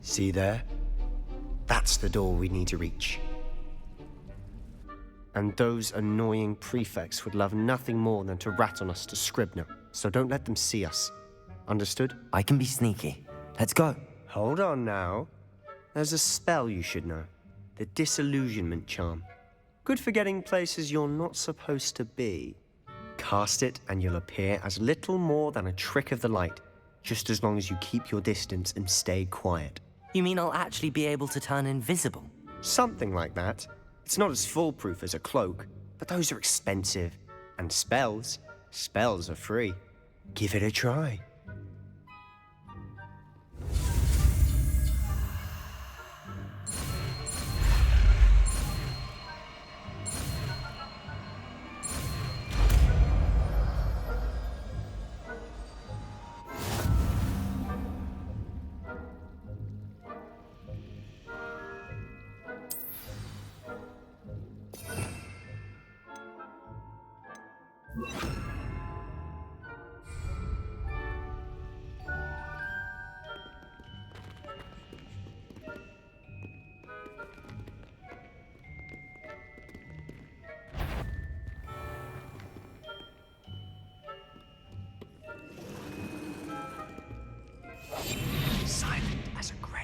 See there? That's the door we need to reach. And those annoying prefects would love nothing more than to rat on us to Scribner, so don't let them see us. Understood? I can be sneaky. Let's go. Hold on now. There's a spell you should know. The Disillusionment Charm. Good for getting places you're not supposed to be. Cast it and you'll appear as little more than a trick of the light, just as long as you keep your distance and stay quiet. You mean I'll actually be able to turn invisible? Something like that. It's not as foolproof as a cloak, but those are expensive. And spells are free. Give it a try. Silent as a grave.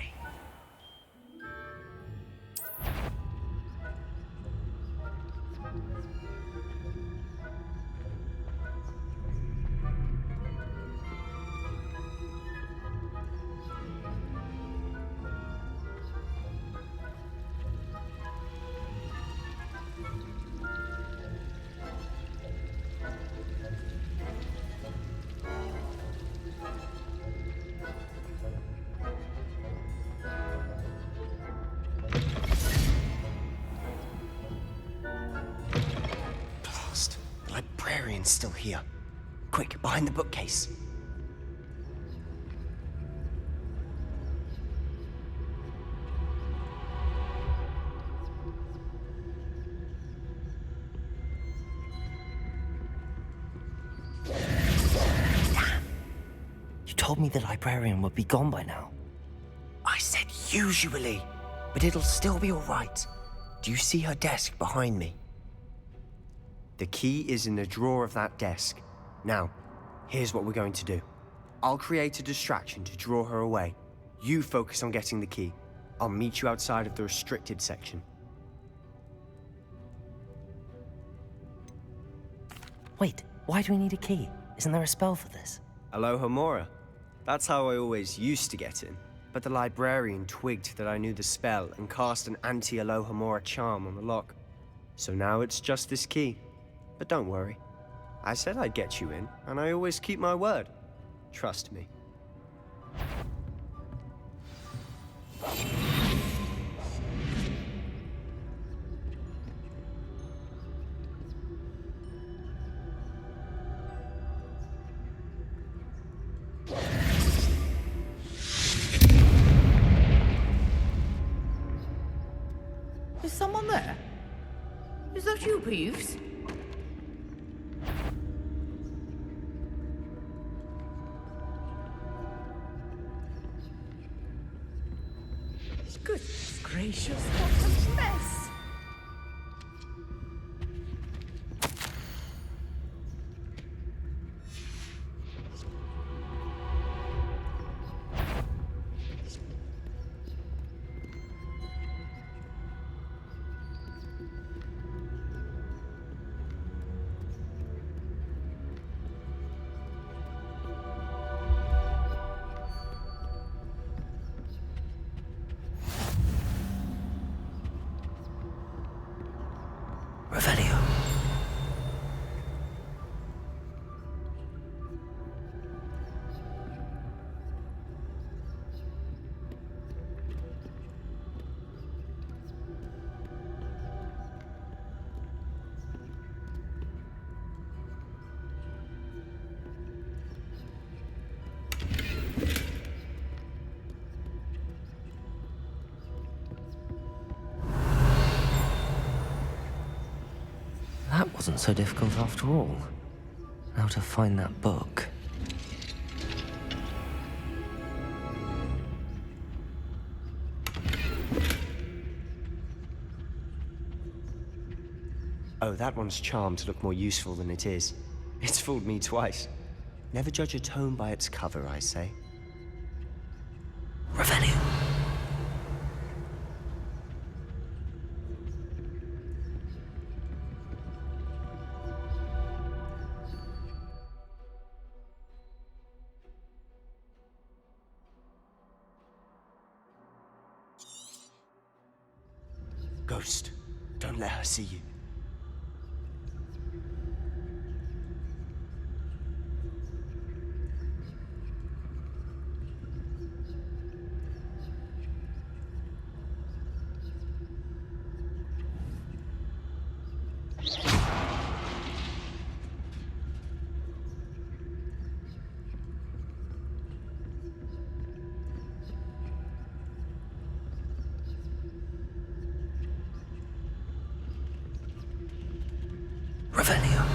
Librarian's still here. Quick, behind the bookcase. Damn! You told me the librarian would be gone by now. I said usually, but it'll still be all right. Do you see her desk behind me? The key is in the drawer of that desk. Now, here's what we're going to do. I'll create a distraction to draw her away. You focus on getting the key. I'll meet you outside of the restricted section. Wait, why do we need a key? Isn't there a spell for this? Alohomora. That's how I always used to get in. But the librarian twigged that I knew the spell and cast an anti-Alohomora charm on the lock. So now it's just this key. But don't worry. I said I'd get you in, and I always keep my word. Trust me. Is someone there? Is that you, Peeves? Goodness gracious, what a mess! Revelio. That wasn't so difficult after all. Now to find that book. Oh, that one's charmed to look more useful than it is. It's fooled me twice. Never judge a tome by its cover, I say. Revelio. Ghost, don't let her see you. Revelio.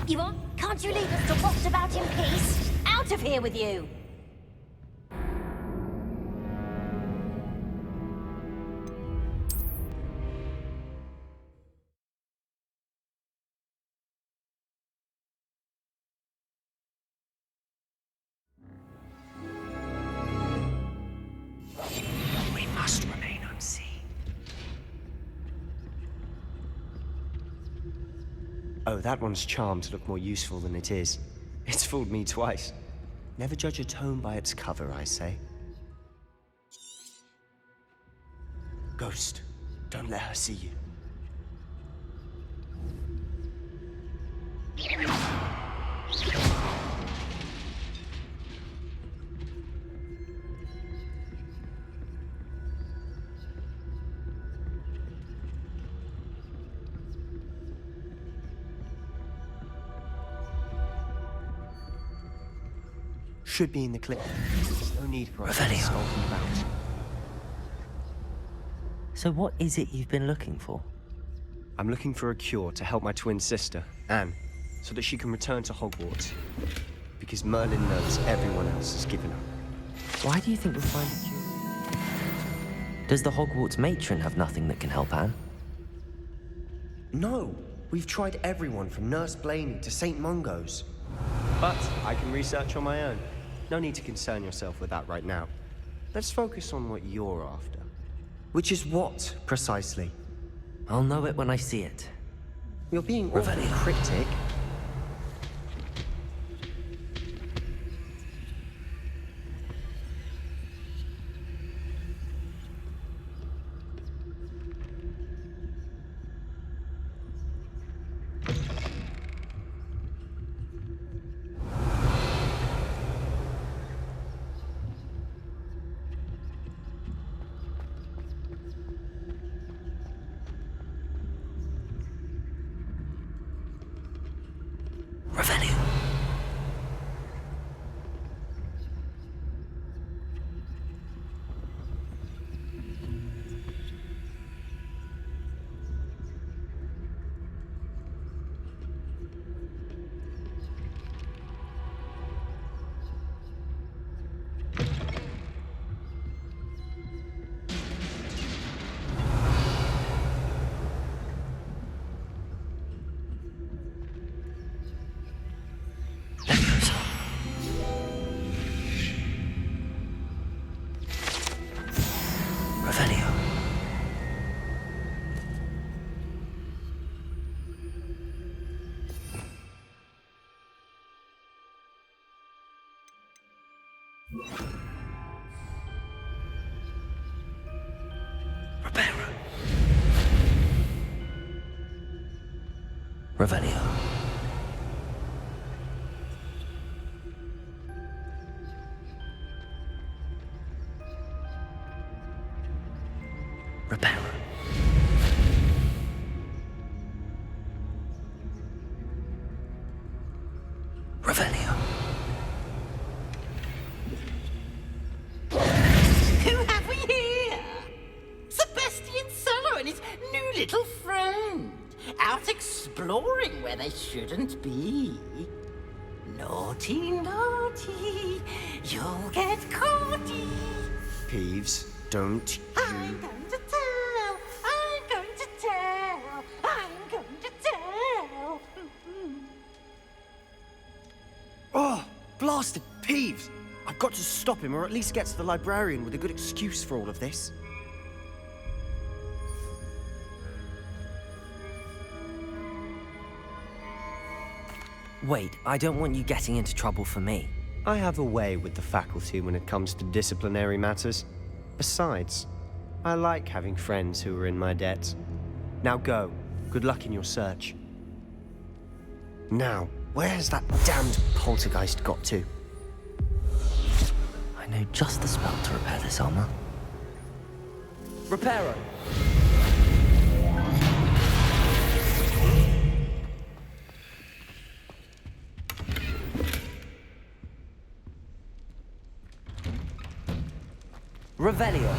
You what? Can't you leave us to waft about in peace? Out of here with you! We must remain unseen. Oh, that one's charmed to look more useful than it is. It's fooled me twice. Never judge a tome by its cover, I say. Ghost, don't let her see you. Should be in the clip. No need for us to be skulking about. So what is it you've been looking for? I'm looking for a cure to help my twin sister, Anne, so that she can return to Hogwarts. Because Merlin knows everyone else has given up. Why do you think we'll find a cure? Does the Hogwarts matron have nothing that can help Anne? No, we've tried everyone from Nurse Blaney to St. Mungo's. But I can research on my own. No need to concern yourself with that right now. Let's focus on what you're after. Which is what, precisely? I'll know it when I see it. You're being awfully cryptic. Revelio. Revelio. Reparo. Revelio. Reparo. Revelio. Who have we here? Sebastian Solo and his new little friend. Out exploring where they shouldn't be. Naughty, naughty. You'll get caughty. Peeves, don't I'm you... going to tell. I'm going to tell. I'm going to tell. Oh, blasted Peeves! I've got to stop him, or at least get to the librarian with a good excuse for all of this. Wait, I don't want you getting into trouble for me. I have a way with the faculty when it comes to disciplinary matters. Besides, I like having friends who are in my debt. Now go. Good luck in your search. Now, where has that damned poltergeist got to? I know just the spell to repair this armor. Reparo! Revelio.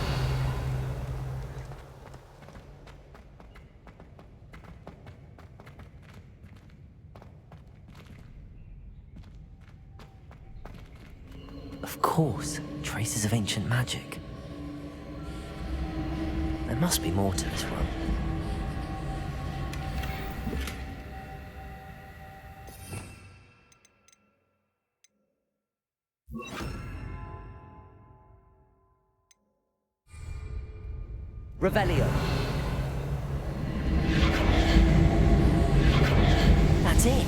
Of course, traces of ancient magic. There must be more to this world. Revelio. That's it.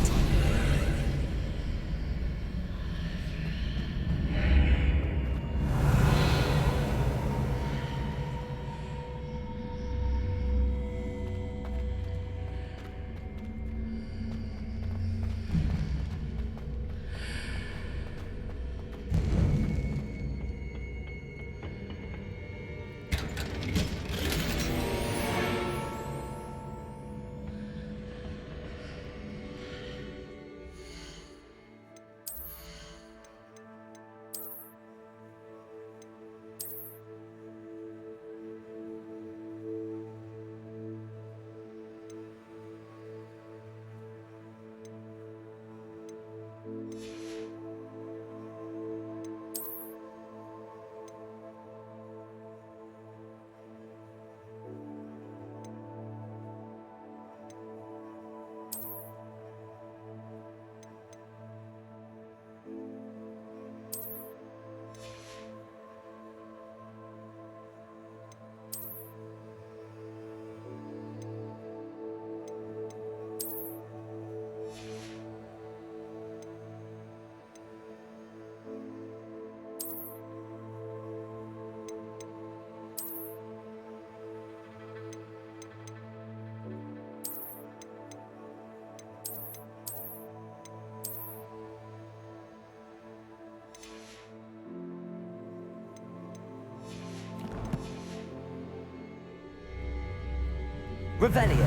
Revelio.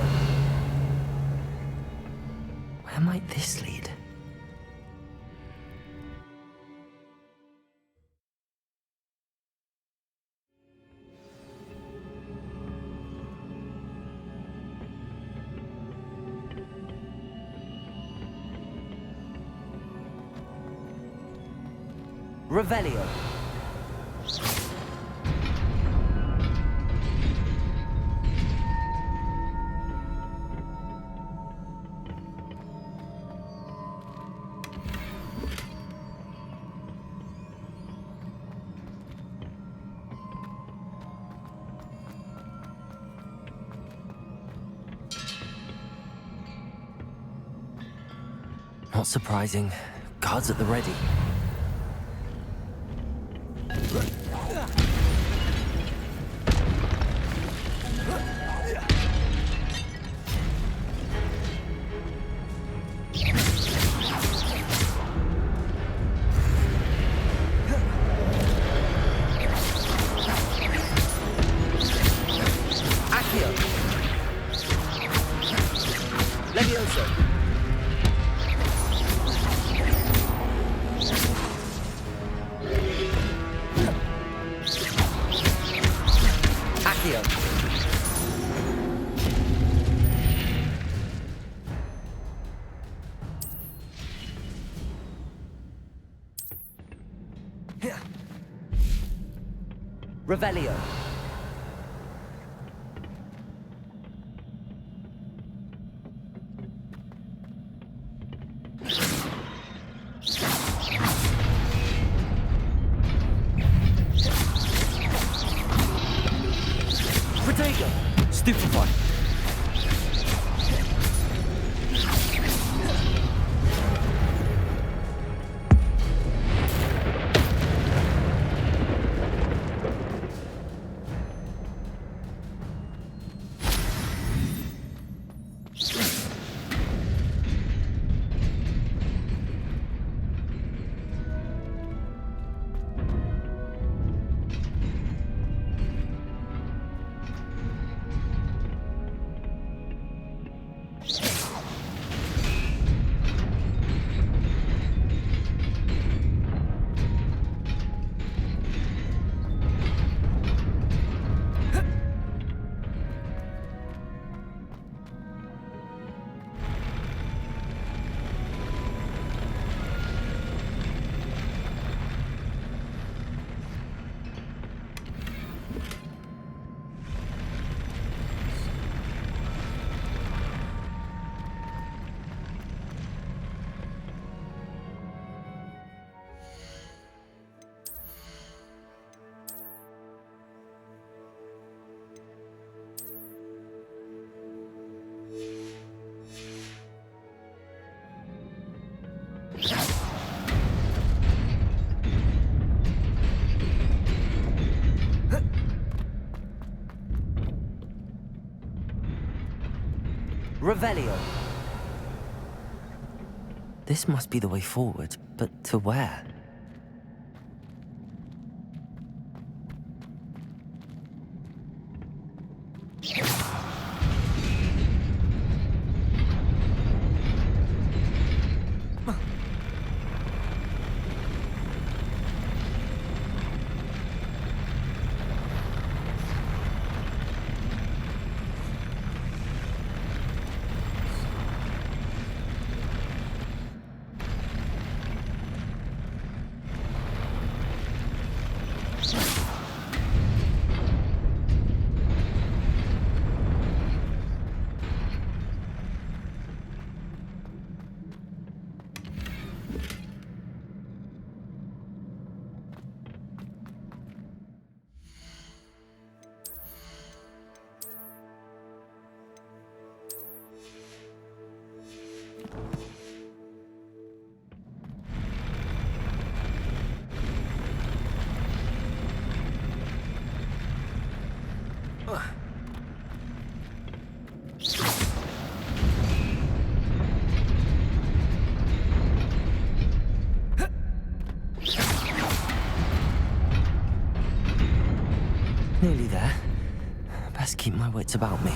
Where might this lead? Revelio. Not surprising. Guards at the ready. Revelio. Protego. Stupefy. Revelio. This must be the way forward, but to where? Nearly there. Best keep my wits about me.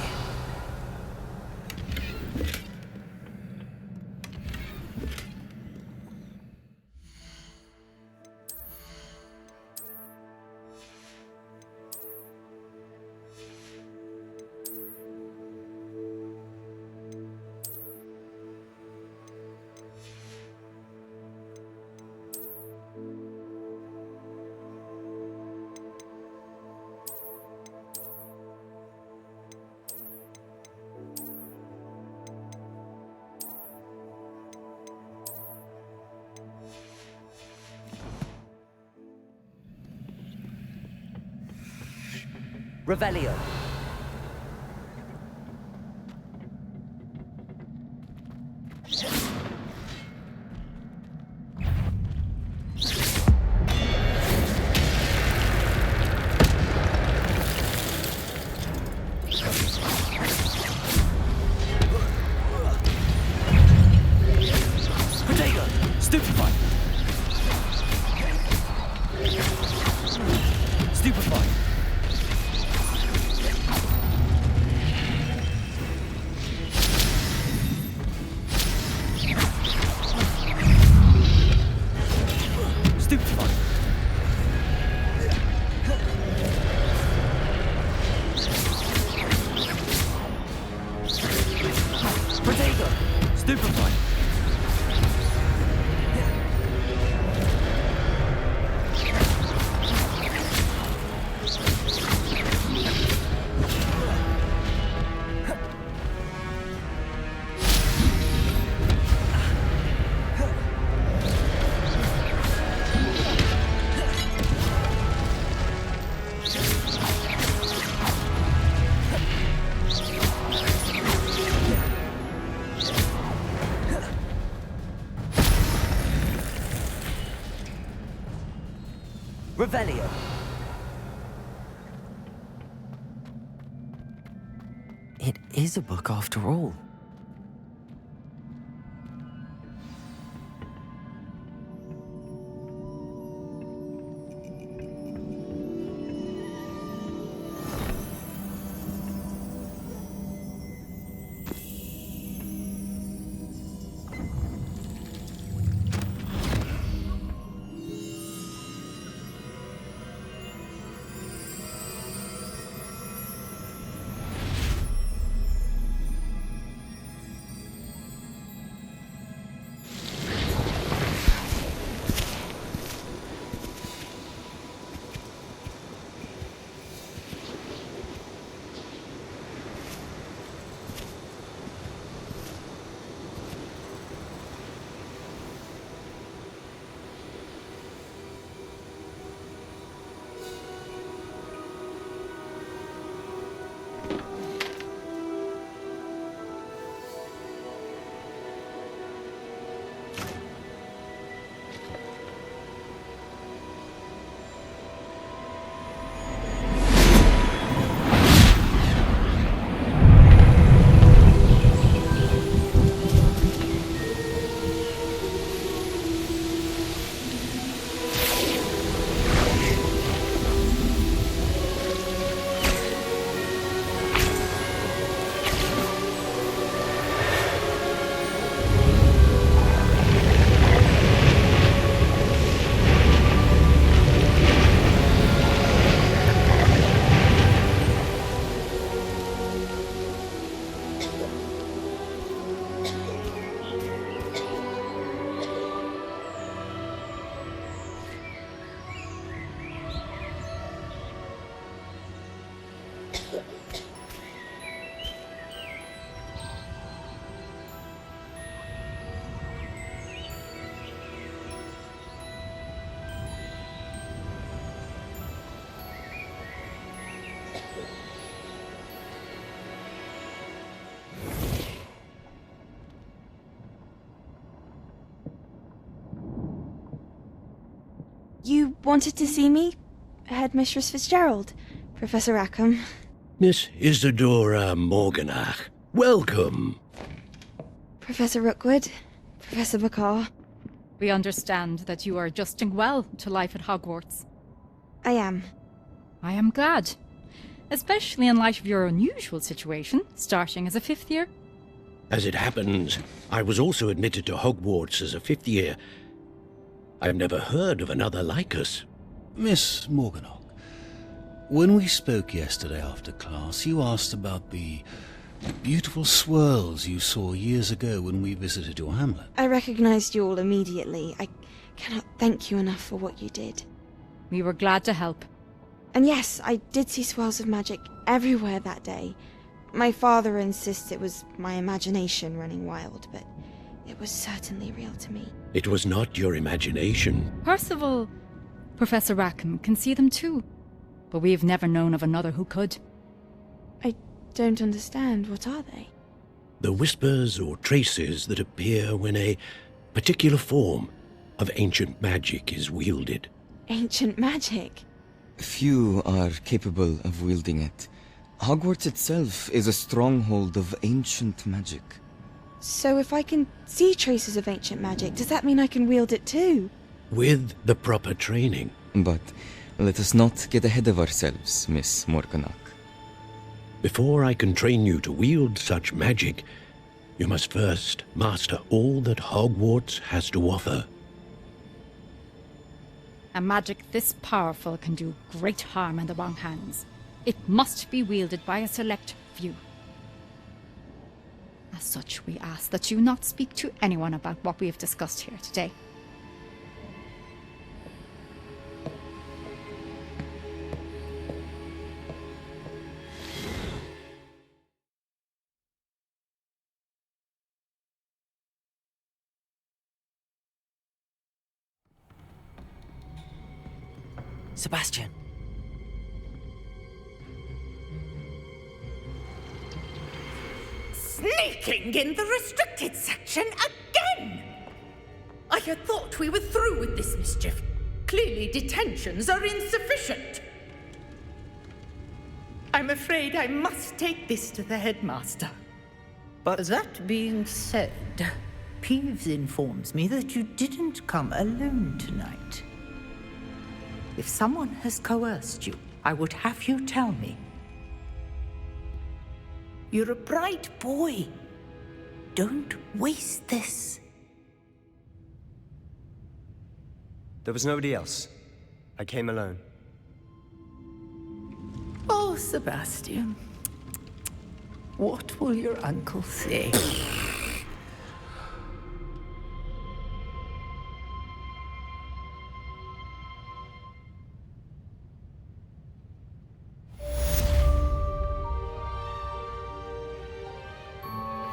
Revelio. Protego. Stupefy. Stupefy. Protego! Stupefy! Revelio. It is a book after all. You wanted to see me? Headmistress Fitzgerald, Professor Rackham. Miss Isadora Morganach, welcome. Professor Rookwood, Professor Bakar. We understand that you are adjusting well to life at Hogwarts. I am. I am glad. Especially in light of your unusual situation, starting as a fifth year. As it happens, I was also admitted to Hogwarts as a fifth year. I've never heard of another like us. Miss Morganach, when we spoke yesterday after class, you asked about the beautiful swirls you saw years ago when we visited your hamlet. I recognized you all immediately. I cannot thank you enough for what you did. We were glad to help. And yes, I did see swirls of magic everywhere that day. My father insists it was my imagination running wild, but it was certainly real to me. It was not your imagination. Percival, Professor Rackham can see them too. But we have never known of another who could. I don't understand. What are they? The whispers or traces that appear when a particular form of ancient magic is wielded. Ancient magic? Few are capable of wielding it. Hogwarts itself is a stronghold of ancient magic. So if I can see traces of ancient magic, does that mean I can wield it too? With the proper training. But let us not get ahead of ourselves, Miss Morganach. Before I can train you to wield such magic, you must first master all that Hogwarts has to offer. A magic this powerful can do great harm in the wrong hands. It must be wielded by a select few. As such, we ask that you not speak to anyone about what we have discussed here today. Sebastian. Sneaking in the restricted section again! I had thought we were through with this mischief. Clearly, detentions are insufficient. I'm afraid I must take this to the headmaster. But that being said, Peeves informs me that you didn't come alone tonight. If someone has coerced you, I would have you tell me. You're a bright boy. Don't waste this. There was nobody else. I came alone. Oh, Sebastian. What will your uncle say?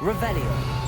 Revelio.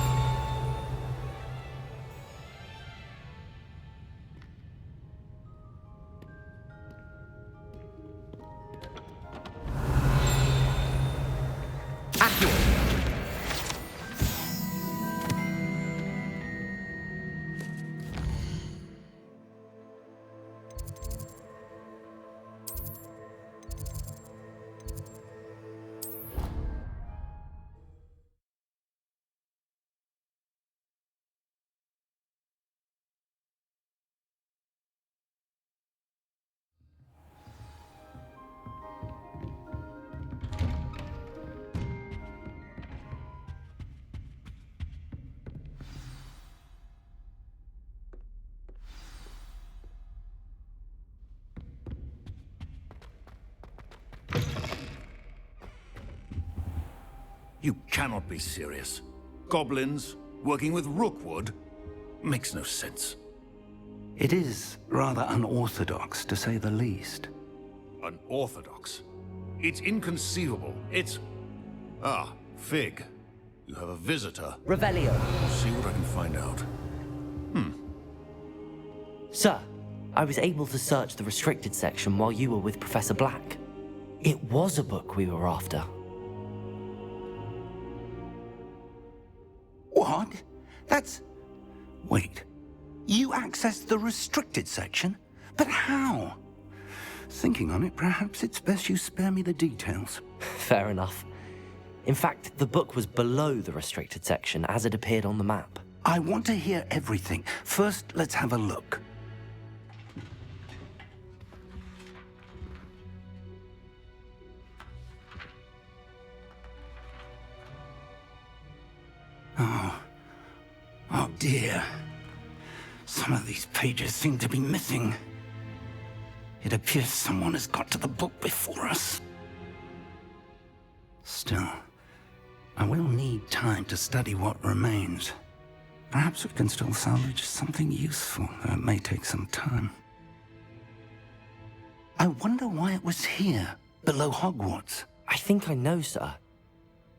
You cannot be serious. Goblins working with Rookwood? Makes no sense. It is rather unorthodox, to say the least. Unorthodox? It's inconceivable. It's... Ah, Fig. You have a visitor. Revelio. I'll see what I can find out. Sir, I was able to search the restricted section while you were with Professor Black. It was a book we were after. What? That's... Wait. You accessed the restricted section? But how? Thinking on it, perhaps it's best you spare me the details. Fair enough. In fact, the book was below the restricted section as it appeared on the map. I want to hear everything. First, let's have a look. Oh dear. Some of these pages seem to be missing. It appears someone has got to the book before us. Still, I will need time to study what remains. Perhaps we can still salvage something useful, though it may take some time. I wonder why it was here, below Hogwarts. I think I know, sir.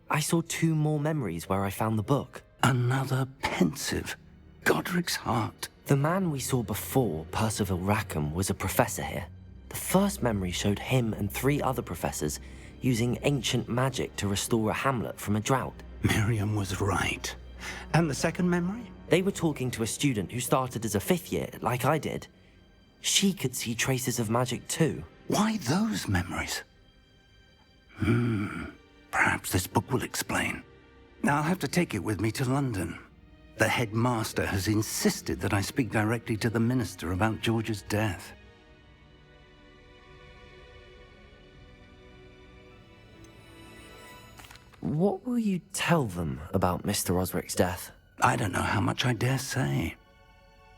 I saw 2 more memories where I found the book. Another pensive. Godric's heart. The man we saw before, Percival Rackham, was a professor here. The first memory showed him and 3 other professors using ancient magic to restore a hamlet from a drought. Miriam was right. And the second memory? They were talking to a student who started as a 5th year, like I did. She could see traces of magic too. Why those memories? Perhaps this book will explain. Now I'll have to take it with me to London. The headmaster has insisted that I speak directly to the minister about George's death. What will you tell them about Mr. Osric's death? I don't know how much I dare say.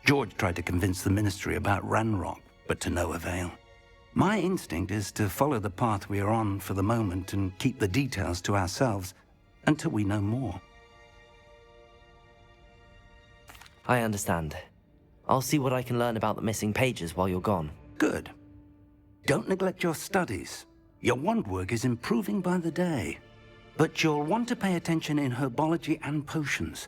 George tried to convince the ministry about Ranrock, but to no avail. My instinct is to follow the path we are on for the moment and keep the details to ourselves until we know more. I understand. I'll see what I can learn about the missing pages while you're gone. Good. Don't neglect your studies. Your wand work is improving by the day. But you'll want to pay attention in herbology and potions.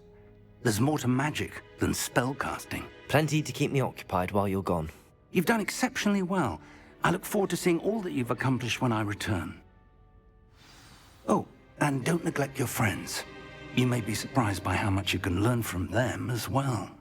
There's more to magic than spellcasting. Plenty to keep me occupied while you're gone. You've done exceptionally well. I look forward to seeing all that you've accomplished when I return. Oh, and don't neglect your friends. You may be surprised by how much you can learn from them as well.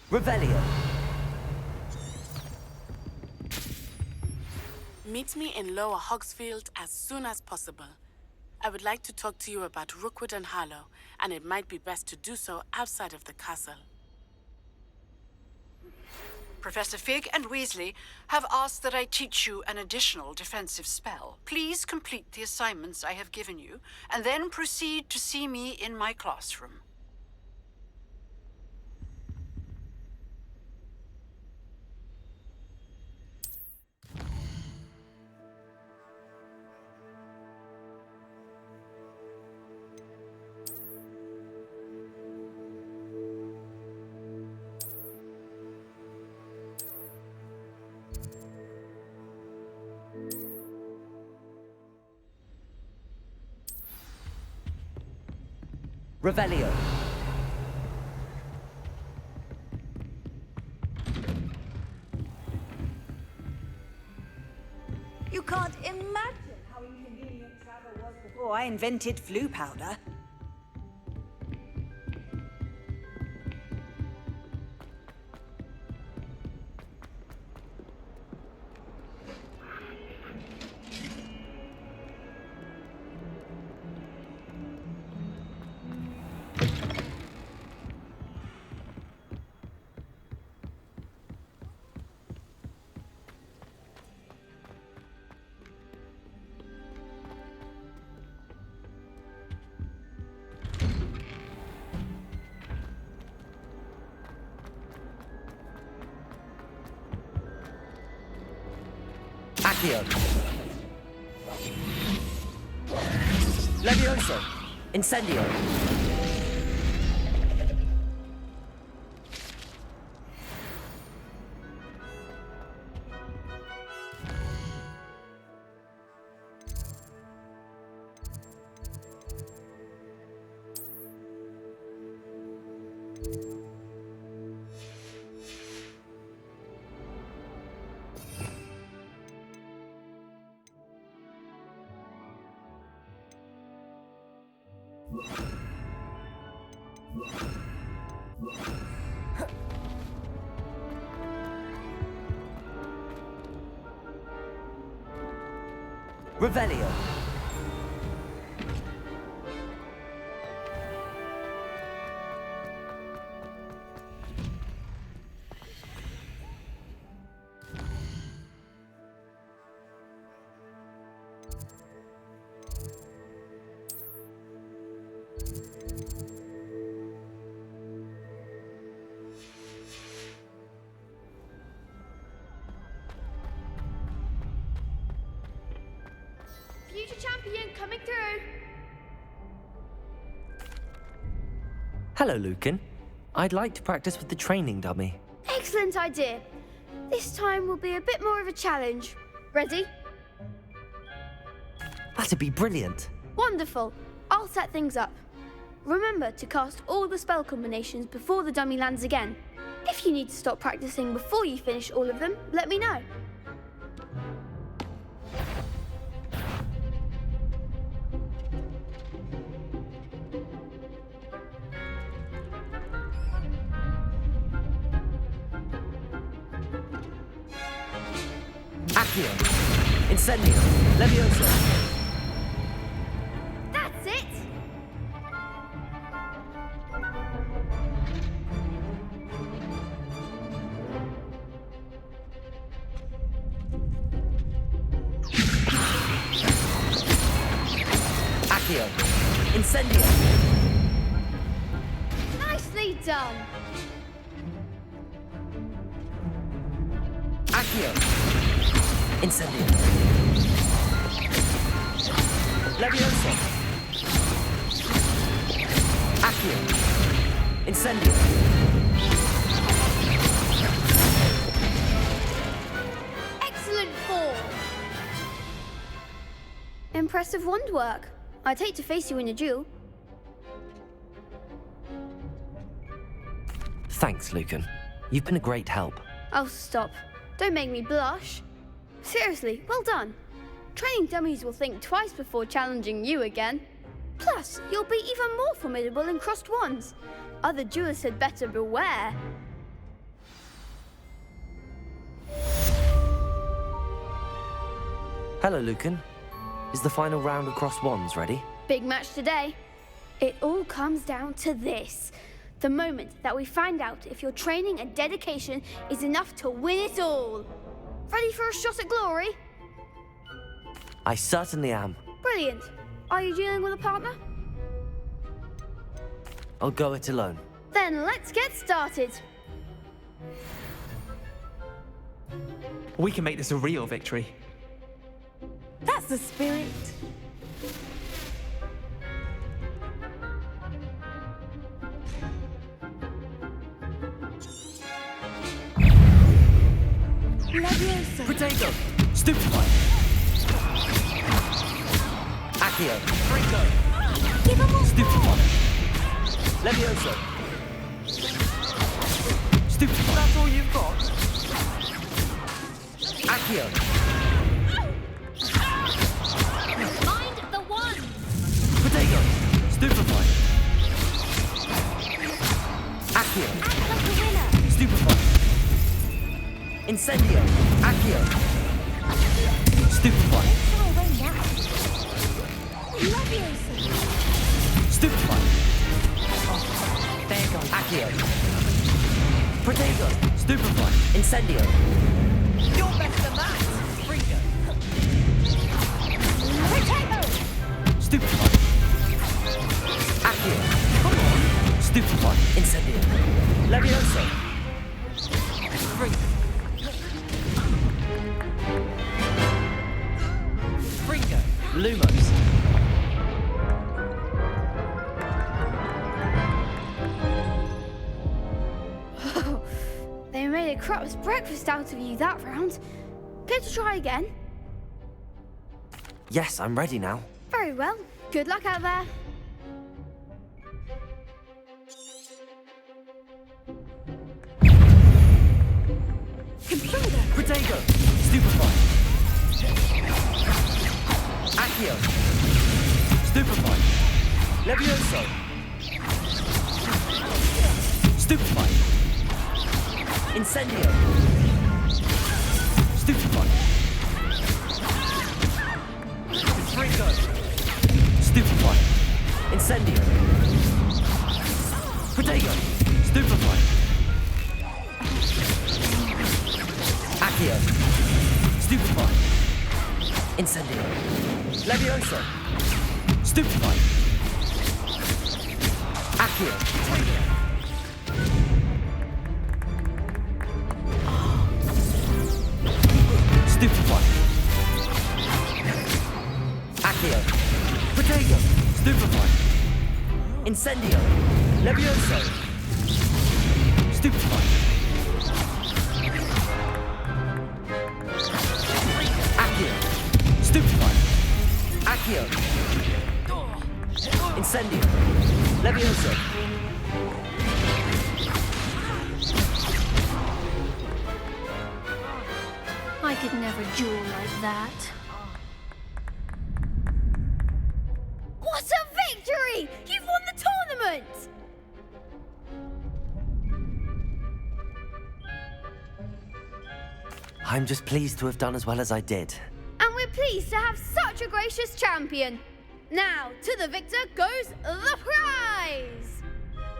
Revelio. Meet me in Lower Hogsfield as soon as possible. I would like to talk to you about Rookwood and Harlow, and it might be best to do so outside of the castle. Professor Fig and Weasley have asked that I teach you an additional defensive spell. Please complete the assignments I have given you, and then proceed to see me in my classroom. Revelio. You can't imagine how inconvenient travel was before I invented flu powder. Accio. Levioso. Incendio. Revelio. Future champion coming through. Hello, Lucan. I'd like to practice with the training dummy. Excellent idea. This time will be a bit more of a challenge. Ready? That'd be brilliant. Wonderful. I'll set things up. Remember to cast all the spell combinations before the dummy lands again. If you need to stop practicing before you finish all of them, let me know. Accio. Incendio. Levioso. That's it! Accio. Incendio. Nicely done! Accio. Incendio. Levioso. Accio. Incendio. Excellent form! Impressive wand work. I'd hate to face you in a duel. Thanks, Lucan. You've been a great help. Oh, stop. Don't make me blush. Seriously, well done. Training dummies will think twice before challenging you again. Plus, you'll be even more formidable in crossed wands. Other duelists had better beware. Hello, Lucan. Is the final round across wands ready? Big match today. It all comes down to this. The moment that we find out if your training and dedication is enough to win it all. Ready for a shot at glory? I certainly am. Brilliant. Are you dealing with a partner? I'll go it alone. Then let's get started. We can make this a real victory. That's the spirit. Leviosa. Potato! Stupefy! Accio! Fringo! Give him more. Stupefy! Levioso! Stupefy! That's all you've got? Accio! Mind the one! Potato! Stupefy! Accio! Act like a winner! Stupefy! Incendio! Accio! Stupefy! Far away now. Leviosa. Stupefy! There you go. Accio! Protego! Stupefy! Incendio! You're better than that! Fringo! Potato. Stupefy! Accio! Come on! Stupefy! Incendio! Levioso! Fringo! Fringo! Lumos! They made a crap's breakfast out of you that round. Care to try again? Yes, I'm ready now. Very well. Good luck out there. Computer. Protego! Stupefy! Accio! Stupefy! Levioso! Stupefy! Incendio! Stupefy! Fringo! Stupefy! Incendio! Protego! Stupefy! Accio! Stupefy! Incendio! Levioso! Stupefy! Accio! Stupefy! Accio! Protego! Stupefy! Incendio! Levioso! Stupefy! Accio! Stupefy! Accio! Incendio! Levioso! I could never duel like that. What a victory! You've won the tournament! I'm just pleased to have done as well as I did. And we're pleased to have such a gracious champion. Now, to the victor goes the prize!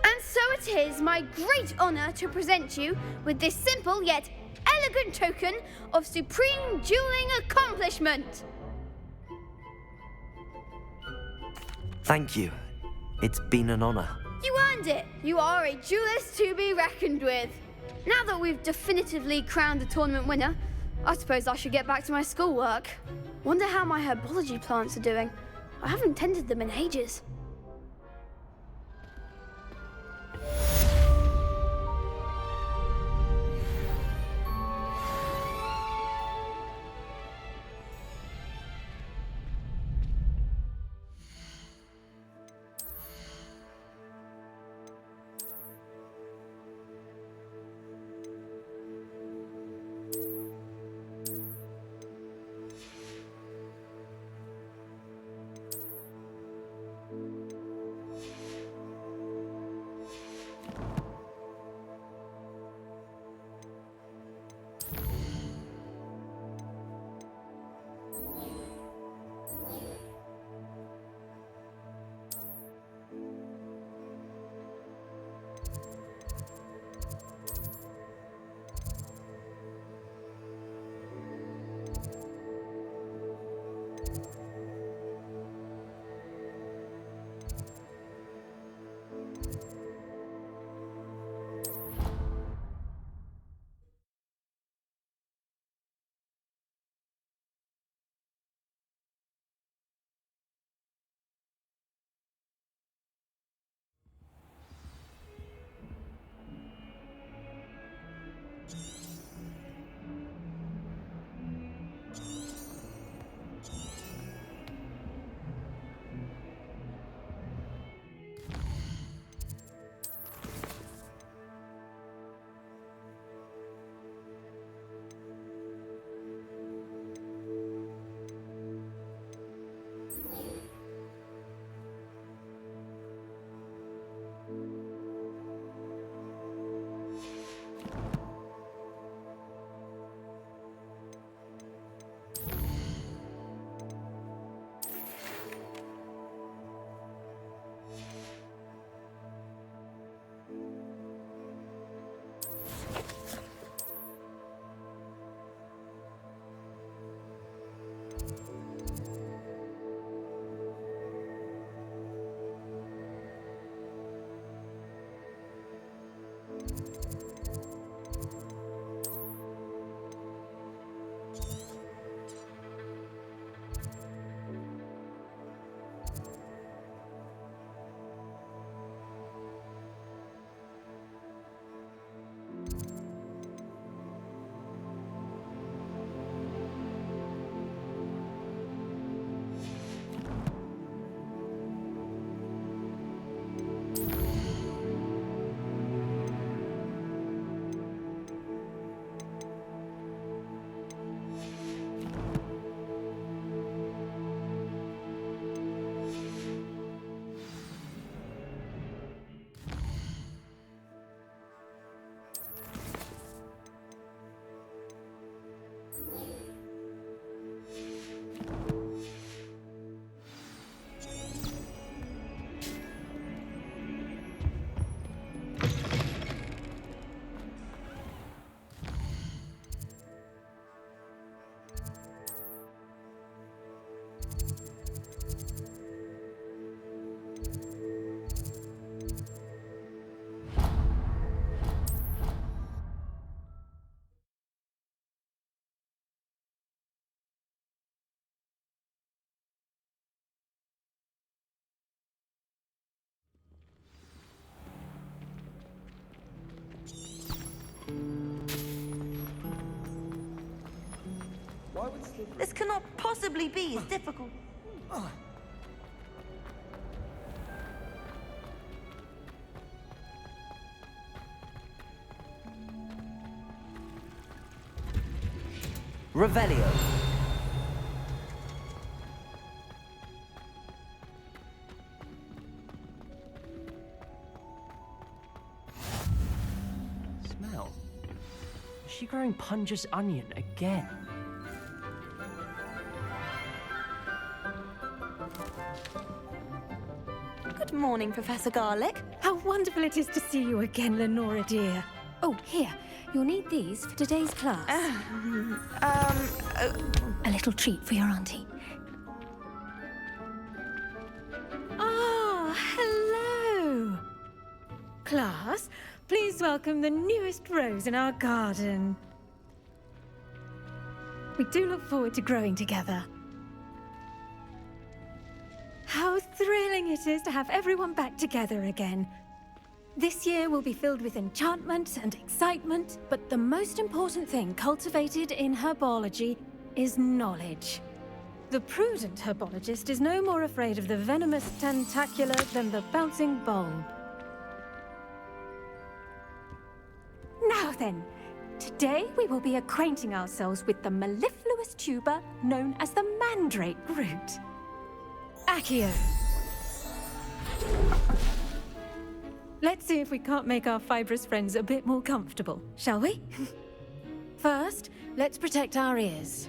And so it is my great honor to present you with this simple yet elegant token of supreme dueling accomplishment. Thank you. It's been an honor. You earned it. You are a duelist to be reckoned with. Now that we've definitively crowned the tournament winner, I suppose I should get back to my schoolwork. Wonder how my herbology plants are doing. I haven't tended them in ages. This cannot possibly be as difficult. Revelio. Smell. Is she growing Punja's onion again? Good morning, Professor Garlic. How wonderful it is to see you again, Lenora dear. Oh, here. You'll need these for today's class. A little treat for your auntie. Ah, hello. Class, please welcome the newest rose in our garden. We do look forward to growing together. How thrilling it is to have everyone back together again. This year will be filled with enchantment and excitement, but the most important thing cultivated in herbology is knowledge. The prudent herbologist is no more afraid of the venomous tentacular than the bouncing bulb. Now then, today we will be acquainting ourselves with the mellifluous tuber known as the mandrake root. Accio. Let's see if we can't make our fibrous friends a bit more comfortable, shall we? First, let's protect our ears.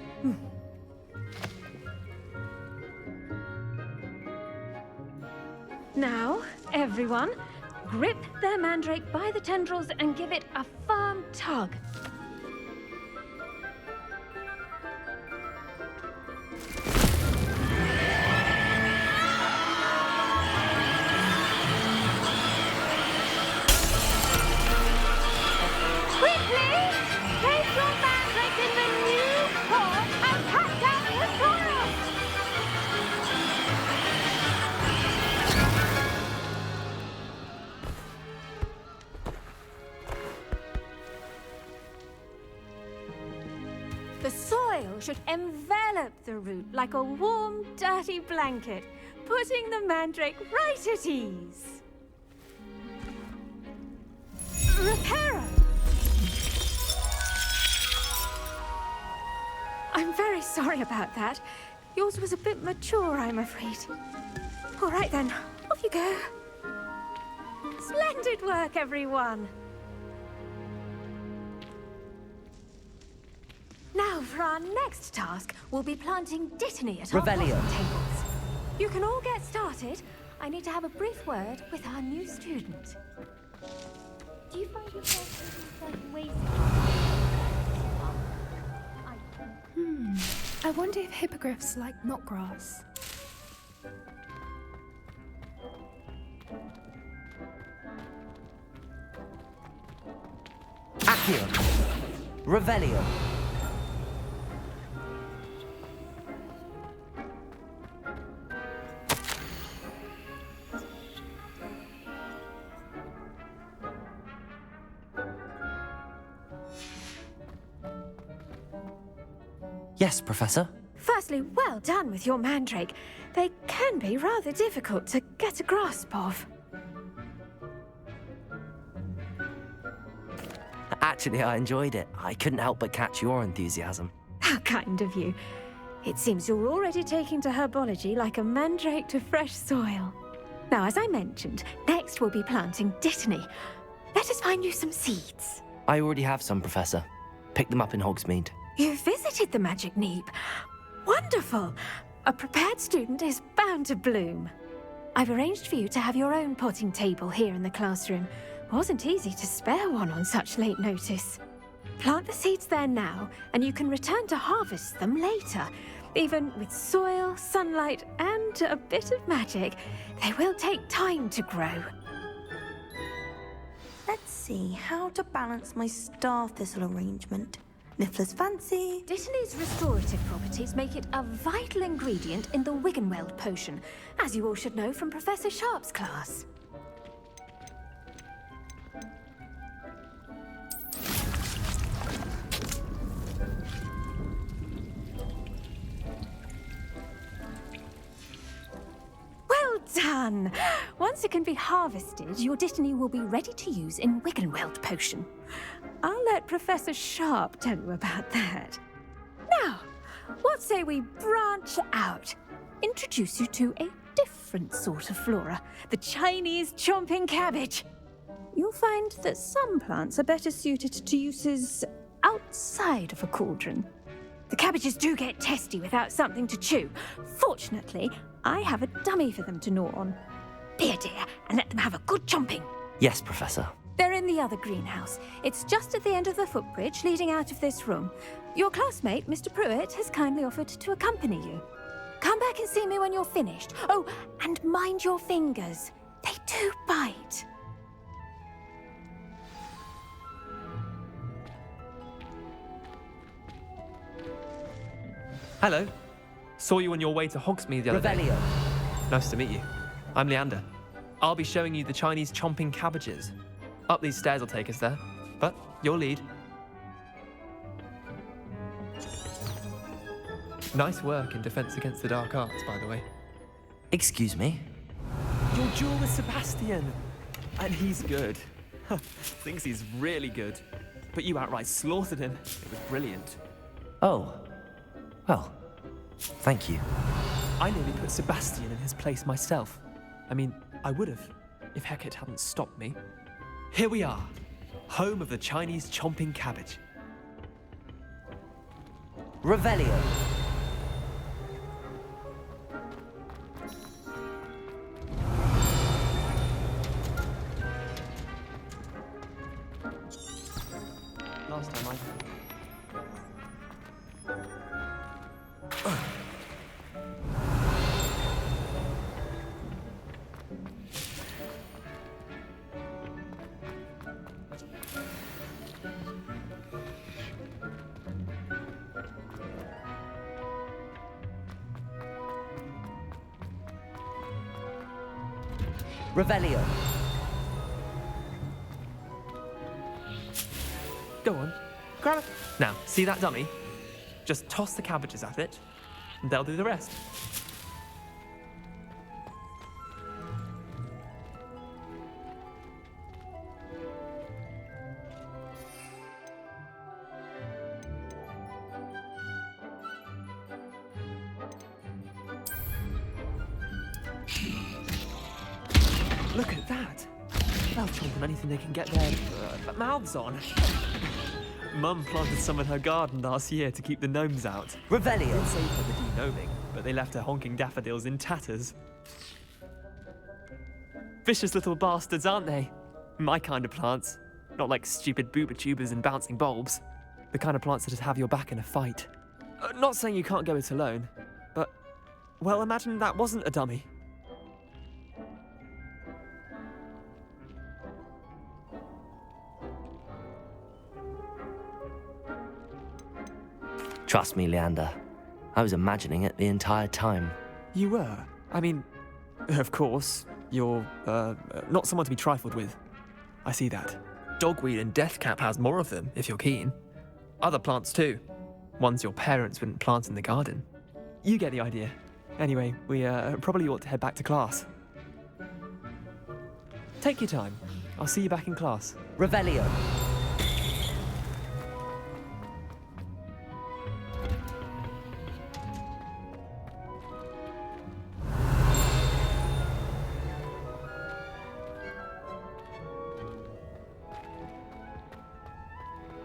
Now, everyone, grip their mandrake by the tendrils and give it a firm tug. The soil should envelop the root like a warm, dirty blanket, putting the mandrake right at ease. Reparo! I'm very sorry about that. Yours was a bit mature, I'm afraid. All right then, off you go. Splendid work, everyone. Now, for our next task, we'll be planting Dittany at our Revelio. bottom tables. You can all get started. I need to have a brief word with our new student. Do you find yourself taking certain I wonder if hippogriffs like knotgrass. Accio. Revelio. Yes, Professor? Firstly, well done with your mandrake. They can be rather difficult to get a grasp of. Actually, I enjoyed it. I couldn't help but catch your enthusiasm. How kind of you. It seems you're already taking to herbology like a mandrake to fresh soil. Now, as I mentioned, next we'll be planting dittany. Let us find you some seeds. I already have some, Professor. Picked them up in Hogsmeade. You visited the Magic Neep. Wonderful! A prepared student is bound to bloom. I've arranged for you to have your own potting table here in the classroom. Wasn't easy to spare one on such late notice. Plant the seeds there now, and you can return to harvest them later. Even with soil, sunlight, and a bit of magic, they will take time to grow. Let's see how to balance my star thistle arrangement. Niffler's fancy. Dittany's restorative properties make it a vital ingredient in the Wiggenweld potion, as you all should know from Professor Sharp's class. Well done! Once it can be harvested, your Dittany will be ready to use in Wiggenweld potion. I'll let Professor Sharp tell you about that. Now, what say we branch out? Introduce you to a different sort of flora, the Chinese chomping cabbage. You'll find that some plants are better suited to uses outside of a cauldron. The cabbages do get testy without something to chew. Fortunately, I have a dummy for them to gnaw on. Be a dear and let them have a good chomping. Yes, Professor. They're in the other greenhouse. It's just at the end of the footbridge leading out of this room. Your classmate, Mr. Pruitt, has kindly offered to accompany you. Come back and see me when you're finished. Oh, and mind your fingers. They do bite. Hello. Saw you on your way to Hogsmeade the other day. Revelio. Nice to meet you. I'm Leander. I'll be showing you the Chinese chomping cabbages. Up these stairs will take us there, but your lead. Nice work in Defense Against the Dark Arts, by the way. Excuse me? Your duel with Sebastian! And he's good. Thinks he's really good. But you outright slaughtered him. It was brilliant. Oh. Well, thank you. I nearly put Sebastian in his place myself. I mean, I would have, if Hecate hadn't stopped me. Here we are, home of the Chinese chomping cabbage. Revelio. Last time I... Revelio. Go on, grab it. Now, see that dummy? Just toss the cabbages at it, and they'll do the rest. Look at that! They'll chomp on anything they can get their mouths on. Mum planted some in her garden last year to keep the gnomes out. Revelio. Didn't save her the de-gnoming, but they left her honking daffodils in tatters. Vicious little bastards, aren't they? My kind of plants. Not like stupid booba tubers and bouncing bulbs. The kind of plants that'd have your back in a fight. Not saying you can't go it alone, but, well, imagine that wasn't a dummy. Trust me, Leander. I was imagining it the entire time. You were? I mean, of course, you're, not someone to be trifled with. I see that. Dogweed and deathcap has more of them, if you're keen. Other plants too. Ones your parents wouldn't plant in the garden. You get the idea. Anyway, we probably ought to head back to class. Take your time. I'll see you back in class. Revelio.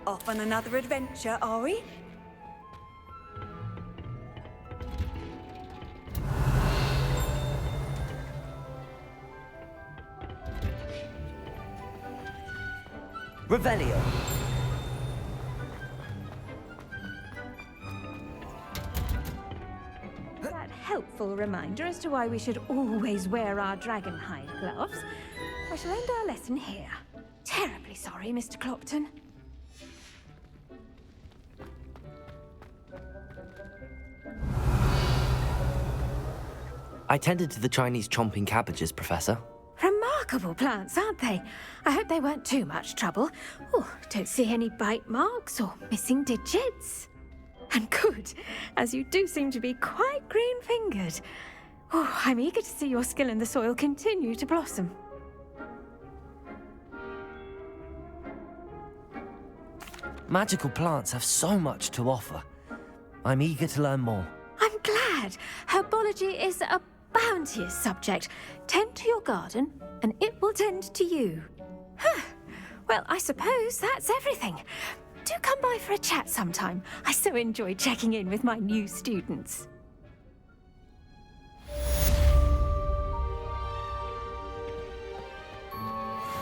Off on another adventure, are we? Revelio. That helpful reminder as to why we should always wear our dragonhide gloves. I shall end our lesson here. Terribly sorry, Mr. Clopton. I tended to the Chinese chomping cabbages, Professor. Remarkable plants, aren't they? I hope they weren't too much trouble. Oh, don't see any bite marks or missing digits. And good, as you do seem to be quite green-fingered. Oh, I'm eager to see your skill in the soil continue to blossom. Magical plants have so much to offer. I'm eager to learn more. I'm glad. Herbology is a bounteous subject. Tend to your garden, and it will tend to you. Huh. Well, I suppose that's everything. Do come by for a chat sometime. I so enjoy checking in with my new students.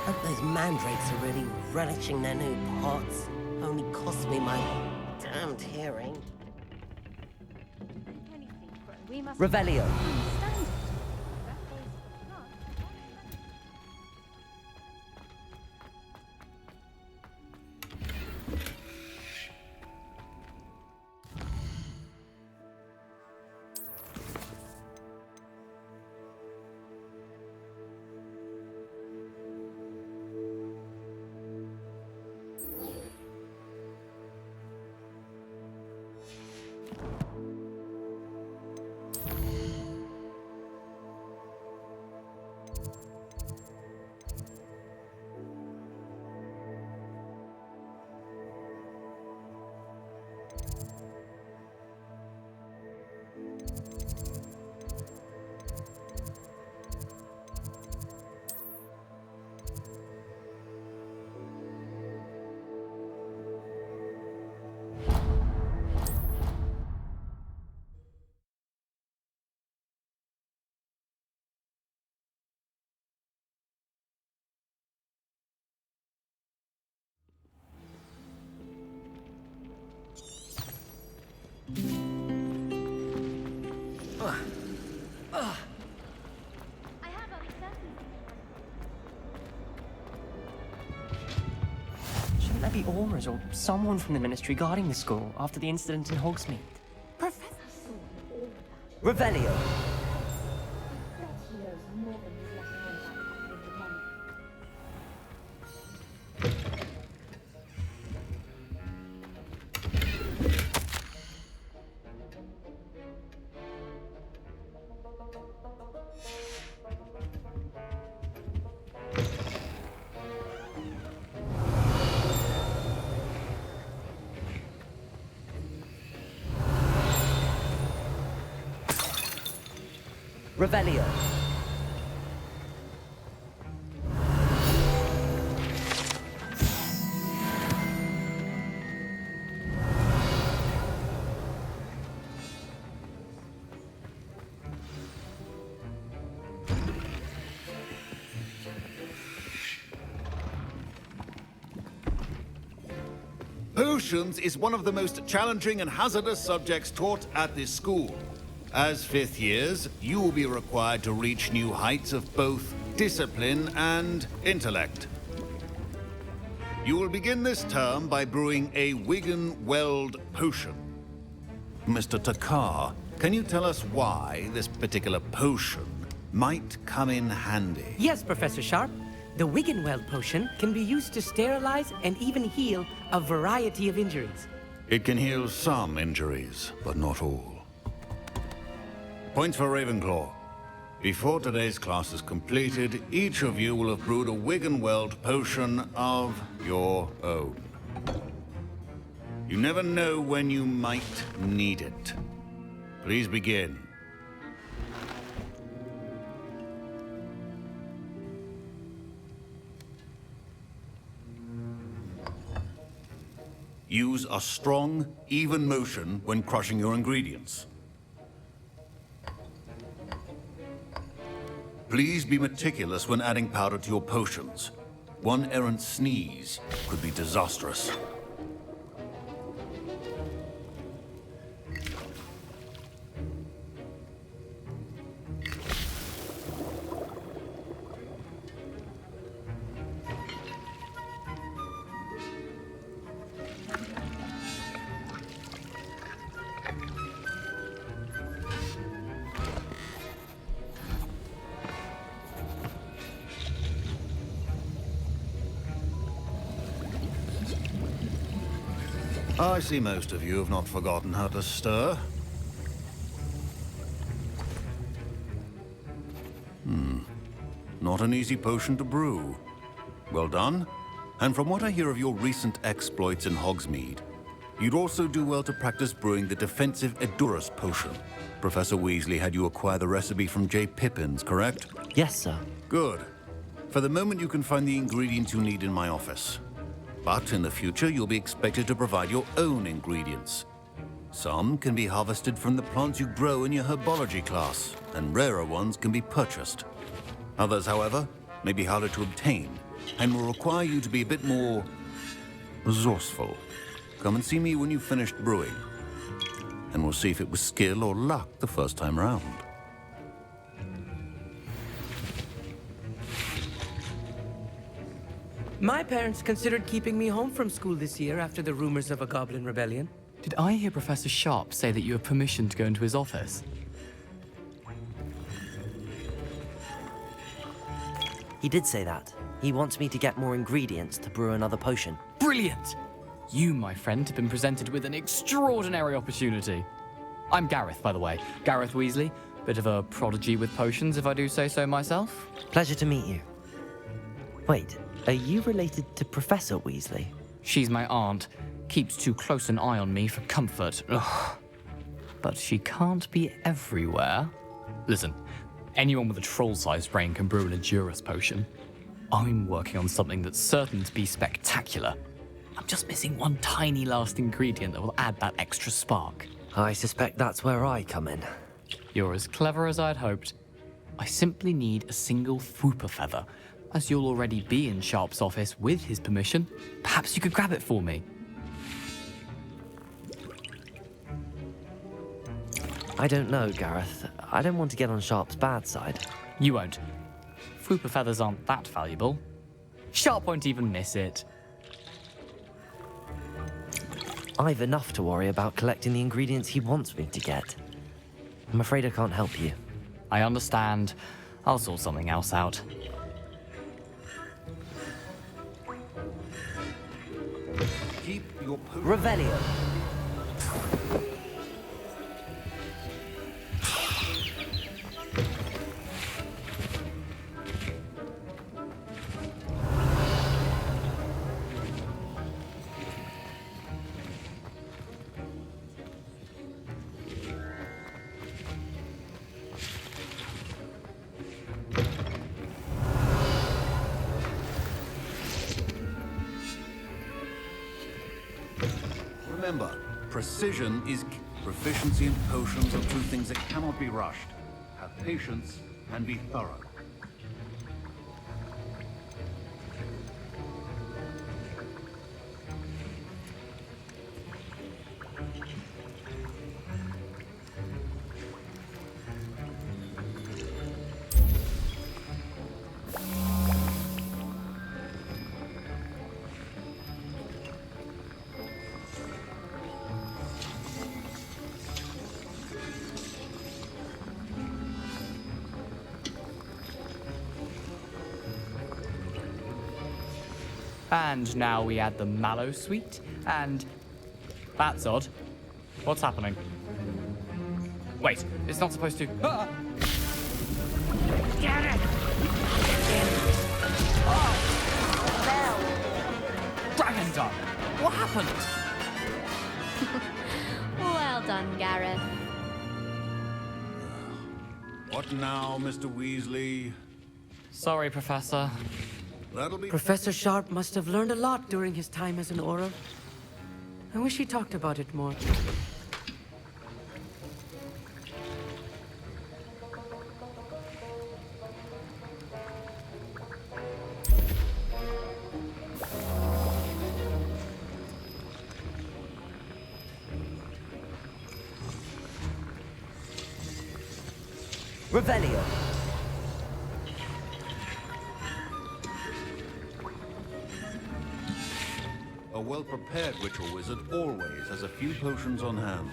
Hope those mandrakes are really relishing their new pots. Only cost me my damned hearing. Revelio. Shouldn't there be auras or someone from the Ministry guarding the school after the incident in Hogsmeade? Revelio. Revelio. Potions is one of the most challenging and hazardous subjects taught at this school. As fifth years, you will be required to reach new heights of both discipline and intellect. You will begin this term by brewing a Wiggen-Weld potion. Mr. Takar, can you tell us why this particular potion might come in handy? Yes, Professor Sharp. The Wiggen-Weld potion can be used to sterilize and even heal a variety of injuries. It can heal some injuries, but not all. Points for Ravenclaw. Before today's class is completed, each of you will have brewed a Wiggen-Weld potion of your own. You never know when you might need it. Please begin. Use a strong, even motion when crushing your ingredients. Please be meticulous when adding powder to your potions. One errant sneeze could be disastrous. I see most of you have not forgotten how to stir. Not an easy potion to brew. Well done. And from what I hear of your recent exploits in Hogsmeade, you'd also do well to practice brewing the defensive Edurus potion. Professor Weasley had you acquire the recipe from J. Pippins, correct? Yes, sir. Good. For the moment, you can find the ingredients you need in my office. But in the future, you'll be expected to provide your own ingredients. Some can be harvested from the plants you grow in your herbology class, and rarer ones can be purchased. Others, however, may be harder to obtain, and will require you to be a bit more resourceful. Come and see me when you've finished brewing, and we'll see if it was skill or luck the first time round. My parents considered keeping me home from school this year after the rumors of a goblin rebellion. Did I hear Professor Sharp say that you have permission to go into his office? He did say that. He wants me to get more ingredients to brew another potion. Brilliant! You, my friend, have been presented with an extraordinary opportunity. I'm Gareth, by the way. Gareth Weasley. Bit of a prodigy with potions, if I do say so myself. Pleasure to meet you. Wait, are you related to Professor Weasley? She's my aunt. Keeps too close an eye on me for comfort. Ugh. But she can't be everywhere. Listen, anyone with a troll-sized brain can brew an Edurus potion. I'm working on something that's certain to be spectacular. I'm just missing one tiny last ingredient that will add that extra spark. I suspect that's where I come in. You're as clever as I'd hoped. I simply need a single Fwooper feather. As you'll already be in Sharp's office with his permission, perhaps you could grab it for me. I don't know, Gareth. I don't want to get on Sharp's bad side. You won't. Fwooper feathers aren't that valuable. Sharp won't even miss it. I've enough to worry about collecting the ingredients he wants me to get. I'm afraid I can't help you. I understand. I'll sort something else out. Keep your Revelio. Remember, precision is key. Proficiency in potions are two things that cannot be rushed. Have patience and be thorough. And now we add the mallow sweet, and... That's odd. What's happening? Wait, it's not supposed to... Ah! Get it! Dragon Dog! What happened? Well done, Gareth. What now, Mr. Weasley? Sorry, Professor. That'll be... Professor Sharp must have learned a lot during his time as an Auror. I wish he talked about it more. Revelio. A well-prepared ritual wizard always has a few potions on hand.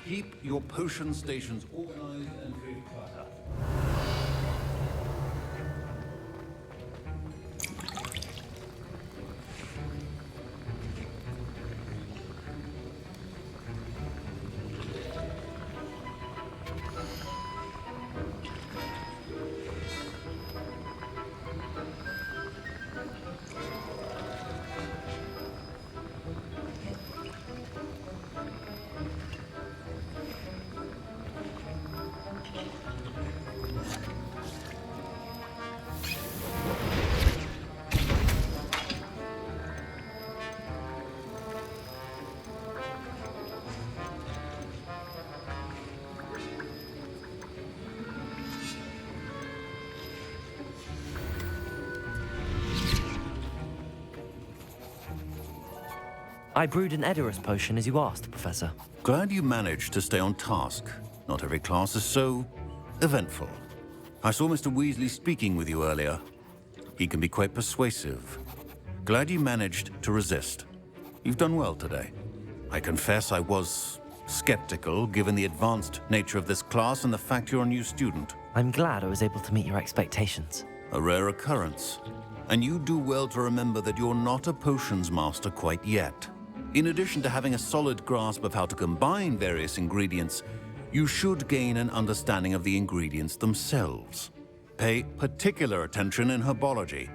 Keep your potion stations organized and free of clutter. I brewed an Edorus potion as you asked, Professor. Glad you managed to stay on task. Not every class is so eventful. I saw Mr. Weasley speaking with you earlier. He can be quite persuasive. Glad you managed to resist. You've done well today. I confess I was skeptical, given the advanced nature of this class and the fact you're a new student. I'm glad I was able to meet your expectations. A rare occurrence. And you do well to remember that you're not a potions master quite yet. In addition to having a solid grasp of how to combine various ingredients, you should gain an understanding of the ingredients themselves. Pay particular attention in herbology.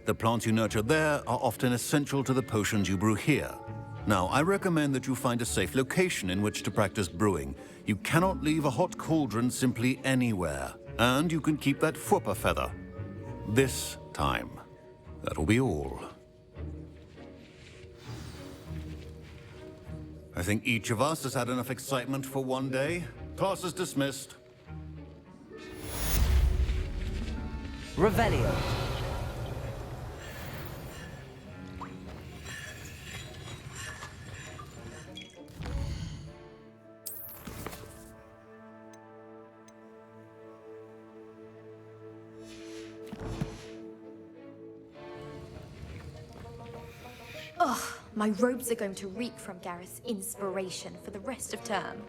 The plants you nurture there are often essential to the potions you brew here. Now, I recommend that you find a safe location in which to practice brewing. You cannot leave a hot cauldron simply anywhere. And you can keep that Fwooper feather. This time. That'll be all. I think each of us has had enough excitement for one day. Class is dismissed. Revelio. Ugh, my robes are going to reek from Gareth's inspiration for the rest of term.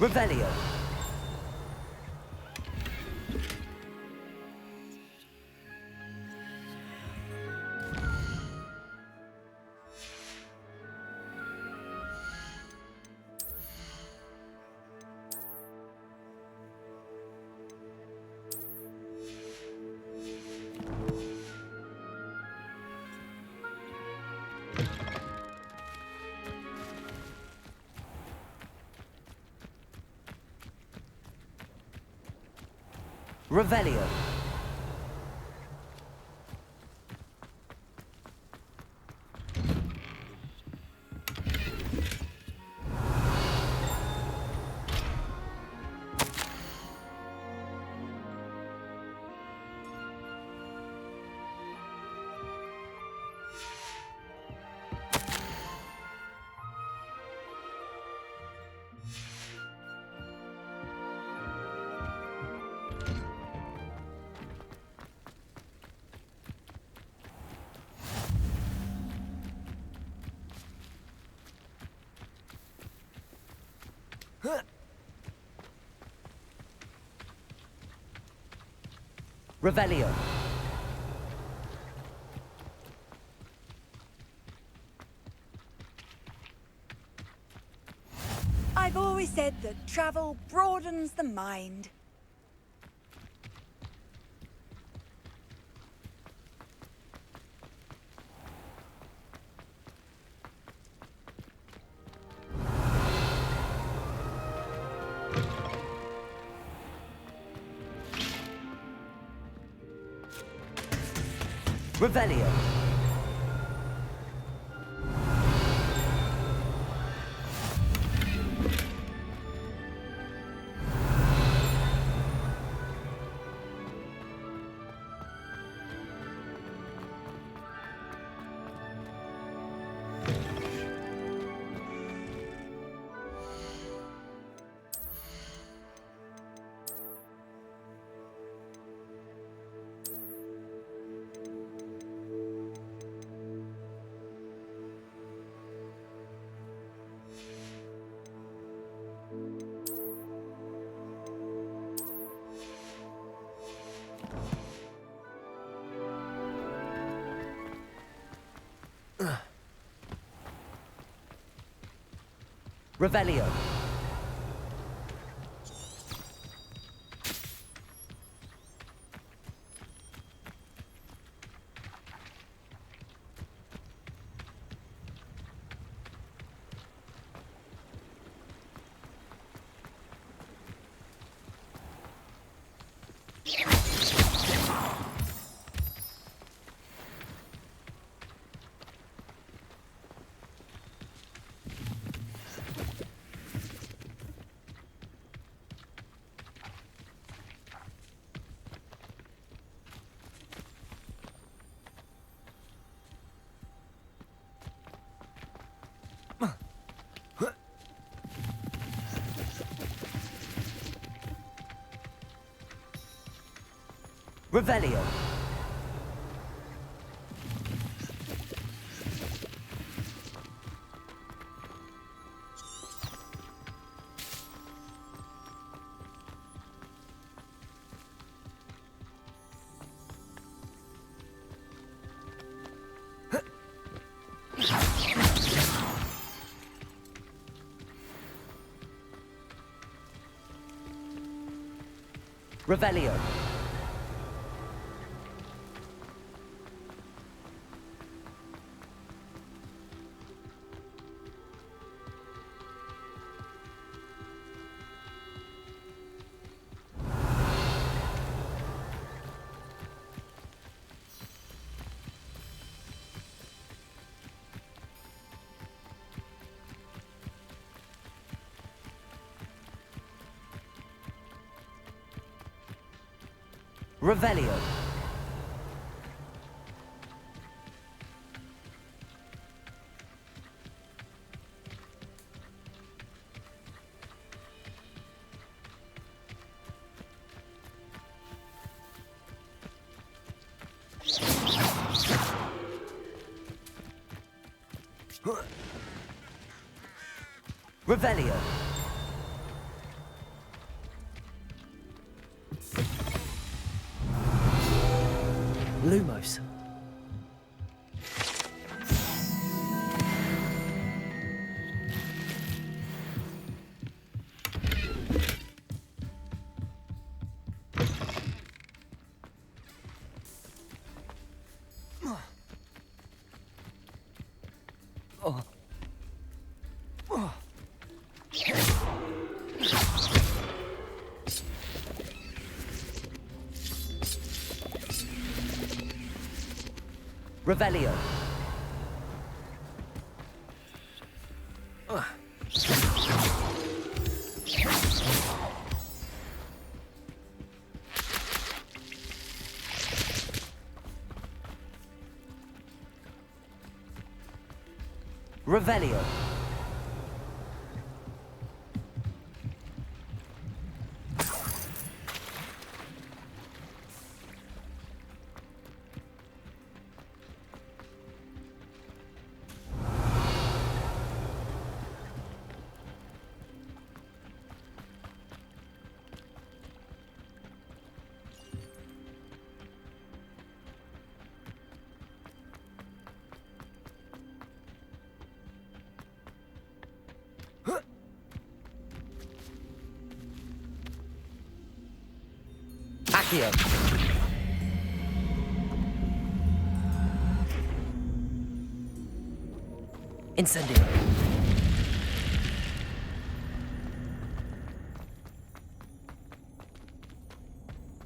Revelio. Revelio. Revelio. I've always said that travel broadens the mind. Revelio. Revelio. Revelio. Revelio. Revelio. Revelio. Lumos. Revelio. Revelio. Accio. Incendio.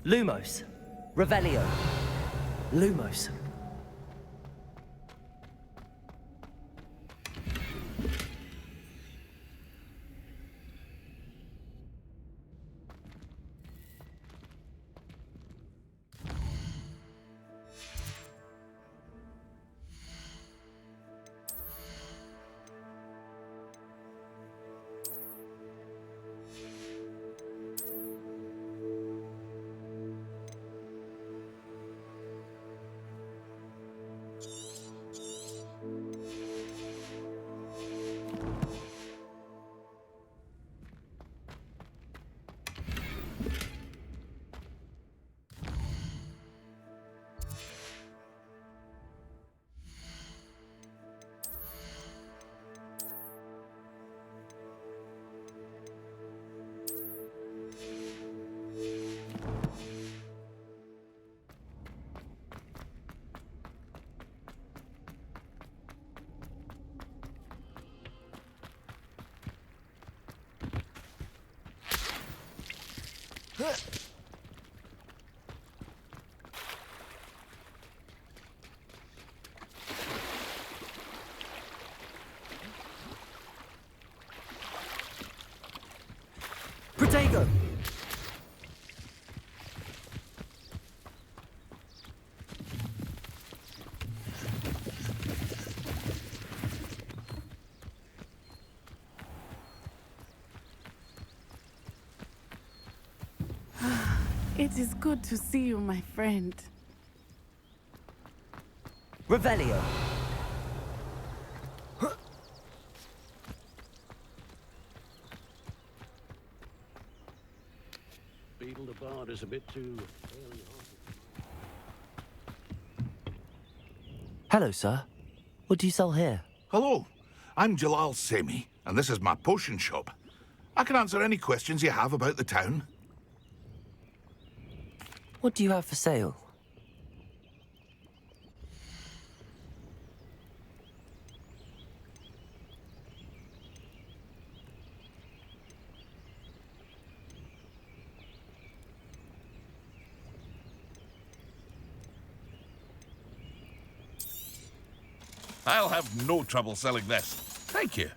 Lumos. Revelio. Lumos. Protego! It is good to see you, my friend. Revelio. Beetle the Bard is a bit too... Hello, sir. What do you sell here? Hello, I'm Jalal Semi, and this is my potion shop. I can answer any questions you have about the town. What do you have for sale? I'll have no trouble selling this. Thank you.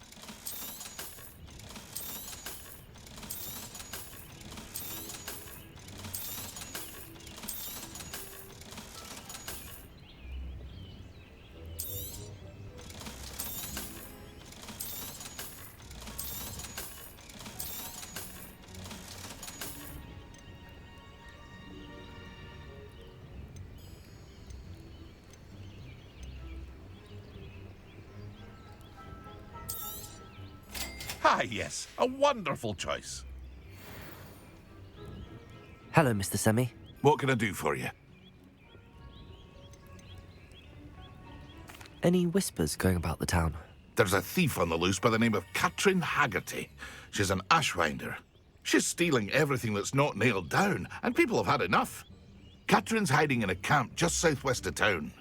Ah, yes, a wonderful choice. Hello, Mr. Semi. What can I do for you? Any whispers going about the town? There's a thief on the loose by the name of Katrin Haggerty. She's an ashwinder. She's stealing everything that's not nailed down, and people have had enough. Katrin's hiding in a camp just southwest of town.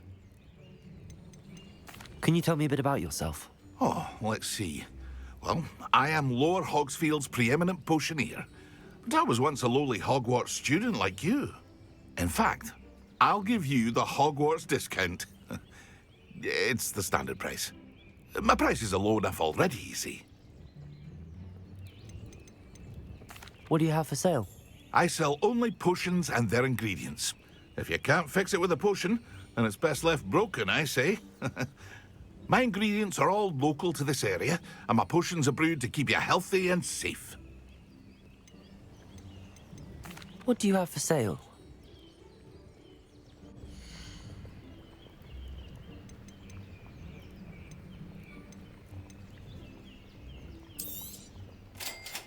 Can you tell me a bit about yourself? Oh, let's see. Well, I am Lower Hogsfield's preeminent potioneer, but I was once a lowly Hogwarts student like you. In fact, I'll give you the Hogwarts discount. It's the standard price. My prices are low enough already, you see. What do you have for sale? I sell only potions and their ingredients. If you can't fix it with a potion, then it's best left broken, I say. My ingredients are all local to this area, and my potions are brewed to keep you healthy and safe. What do you have for sale?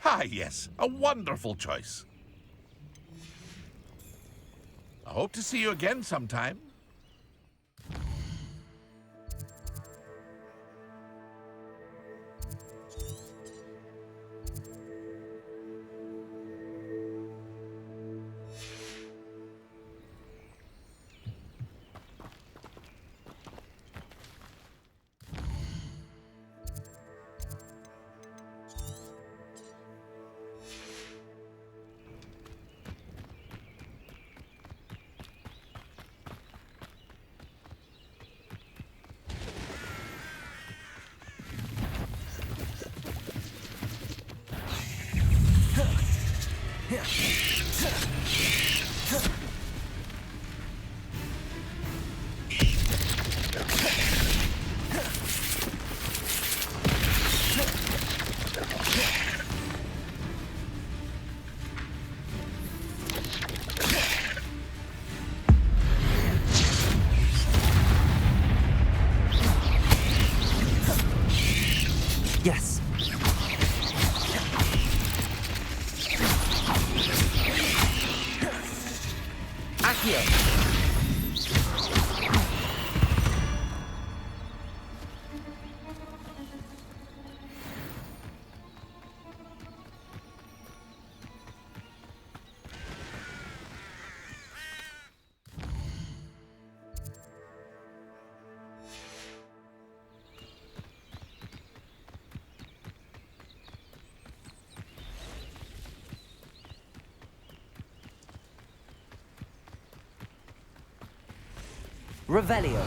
Ah, yes, a wonderful choice. I hope to see you again sometime. Yes. Accio. Revelio.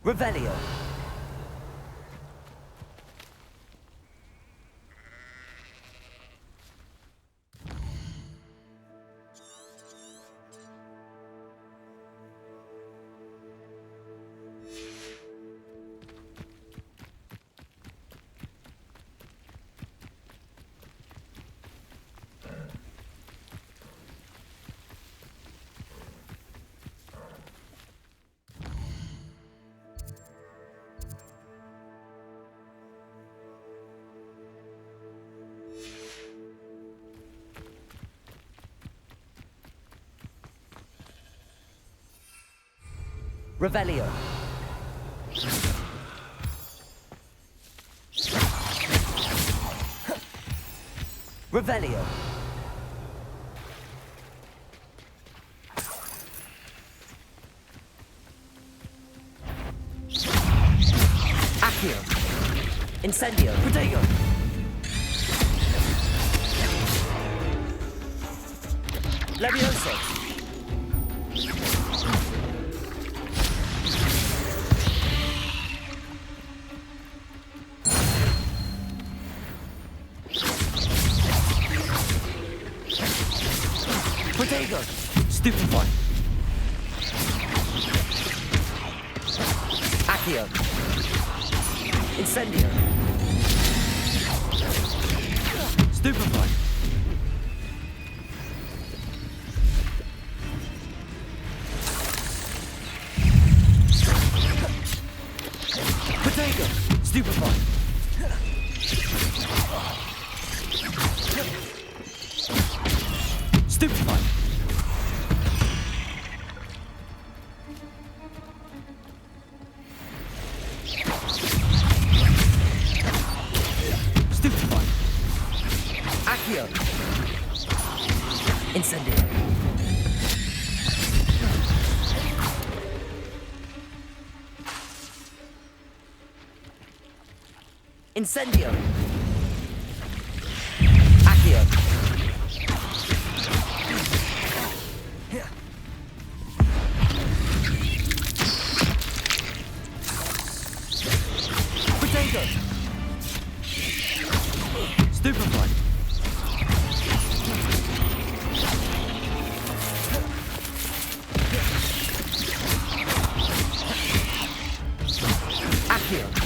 Revelio. Revelio. Revelio. Accio. Incendio. Protego. Levioso. Protego. Stupefy. Accio. Incendio. Stupefy. Protego. Stupefy. Stupefy. Stupefy. Accio. Incendio. Incendio. Accio. Potato. Stupefy. Accio.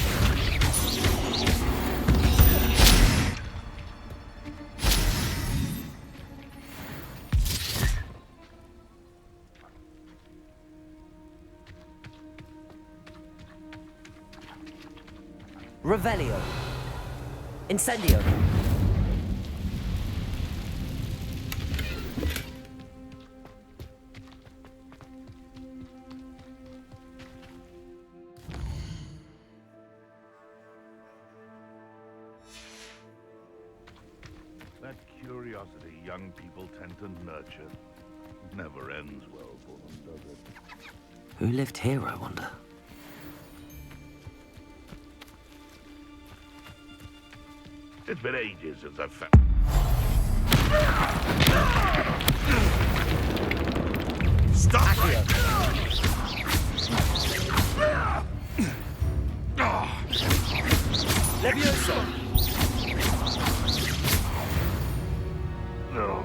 Revelio. Incendio. That curiosity young people tend to nurture never ends well for them, does it? Who lived here, I wonder? It's been ages since I've found... Stop right Levioso. No.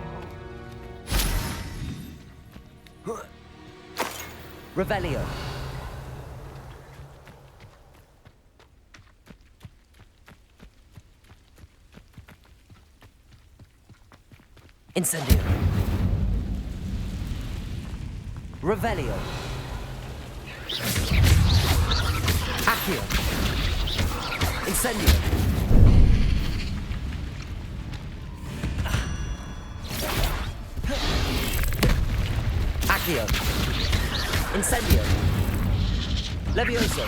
Revelio. Incendio. Revelio. Accio. Incendio. Accio. Incendio. Levioso.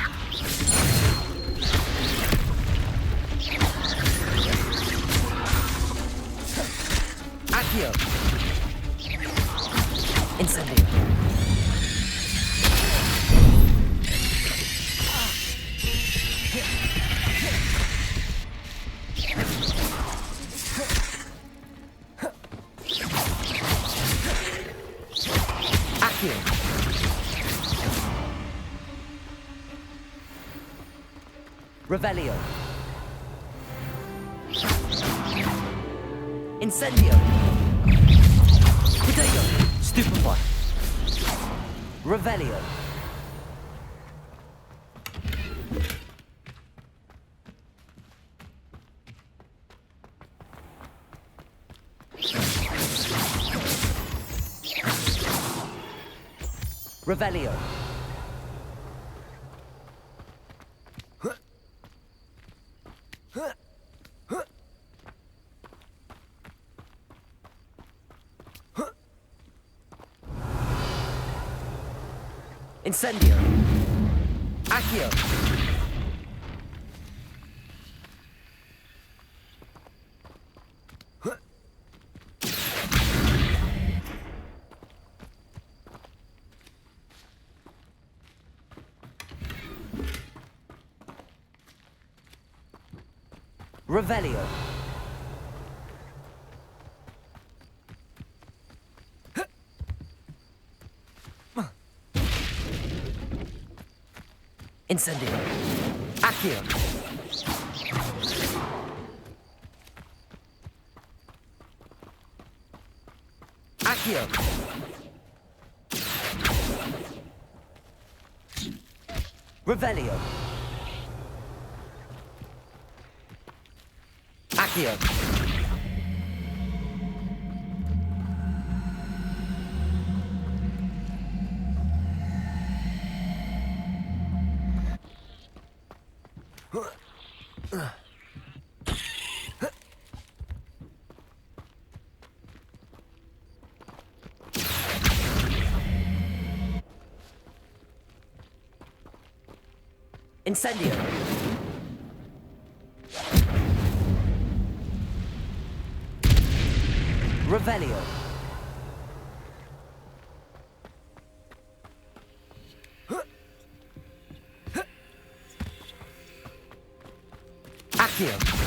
Accio. Incendio. Accio. Revelio. Incendio. Potato. Stupefy. Revelio. Revelio. Incendio. Accio. Revelio. Incendio. Accio. Accio. Revelio. Accio. Incendio. Revelio. Accio.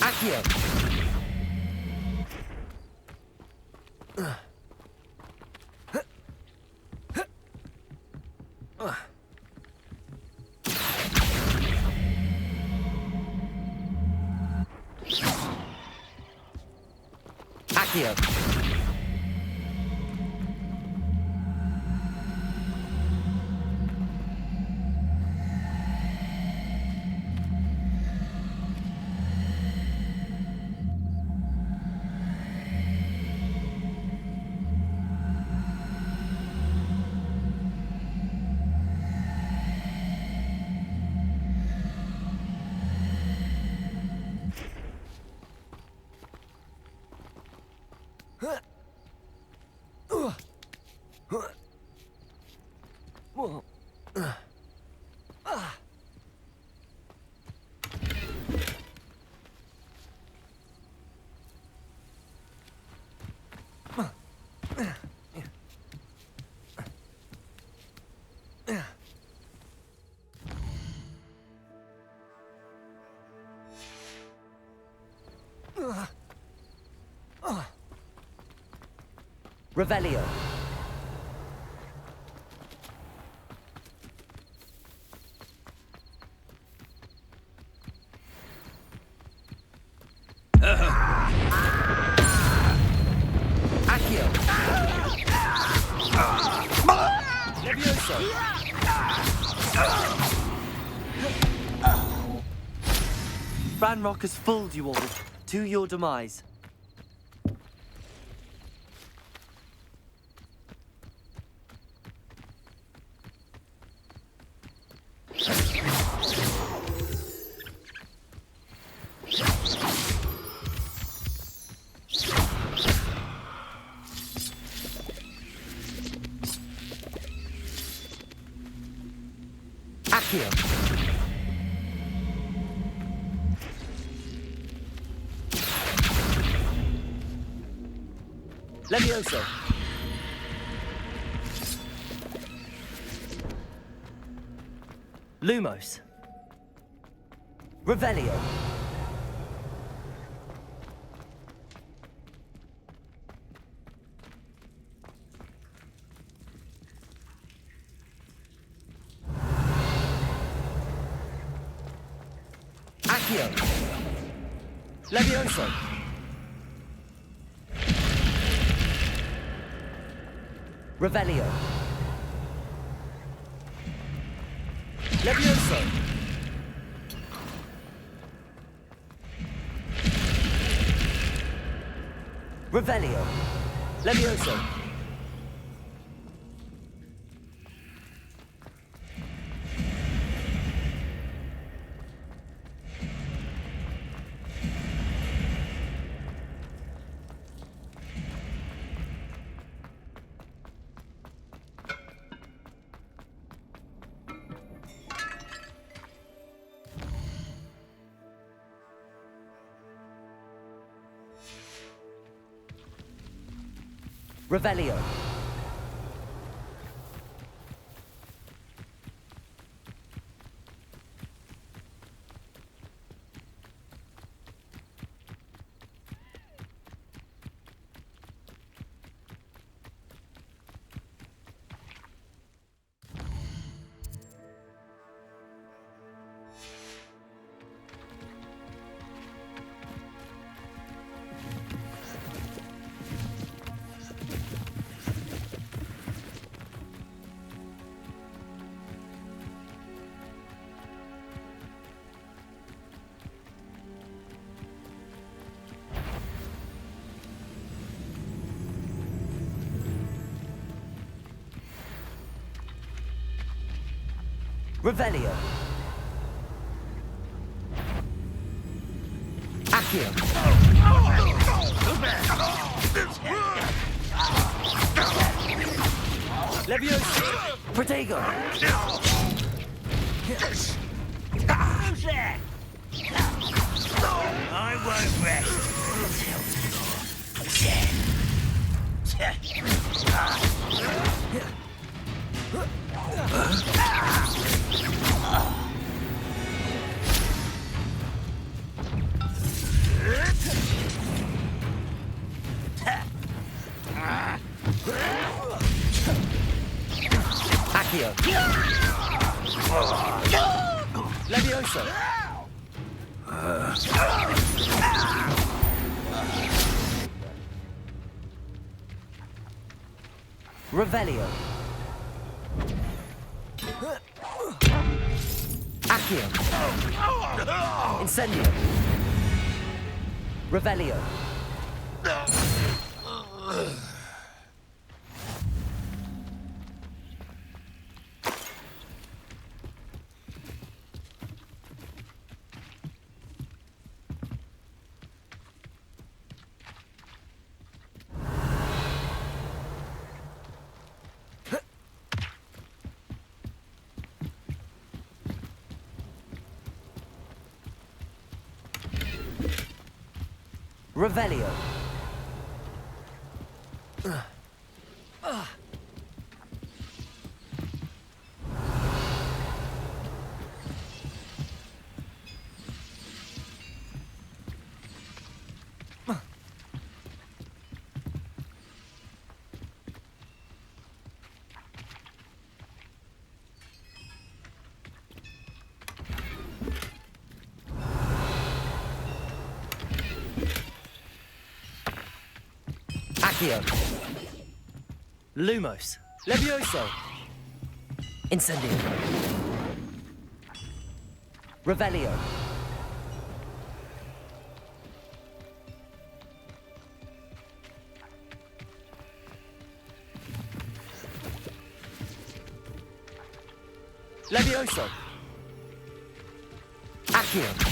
Accio. Accio. Revelio. Accio. Levioso. Ranrock has fooled you all. To your demise. Accio. Levioso. Lumos. Revelio. Accio. Levioso. Revelio. Levioso. Revelio. Levioso. Revelio. Revelio. Accio. Levioso. Protego. Who's there? I won't rest until Accio. Levioso. Revelio. Accio. Incendio. Revelio. Revelio. Accio. Lumos. Levioso. Incendio. Revelio. Levioso. Accio.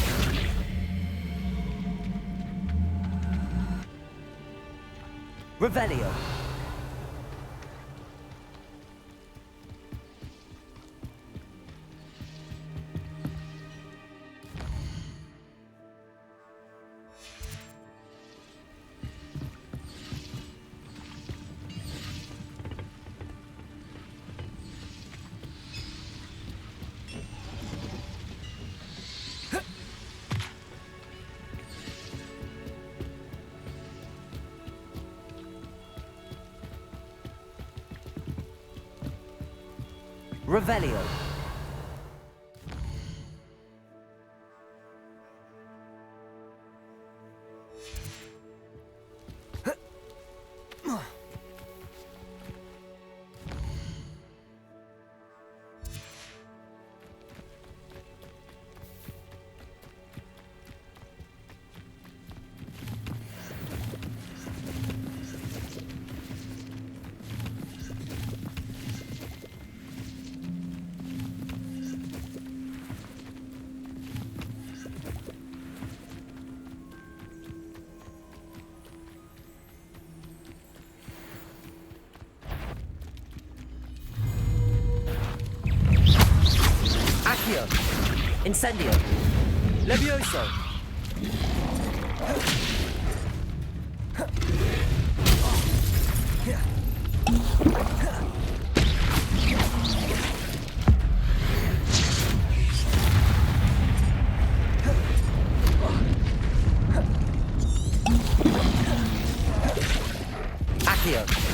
Revelio. Revelio. Accio! Incendio! Levioso! Accio!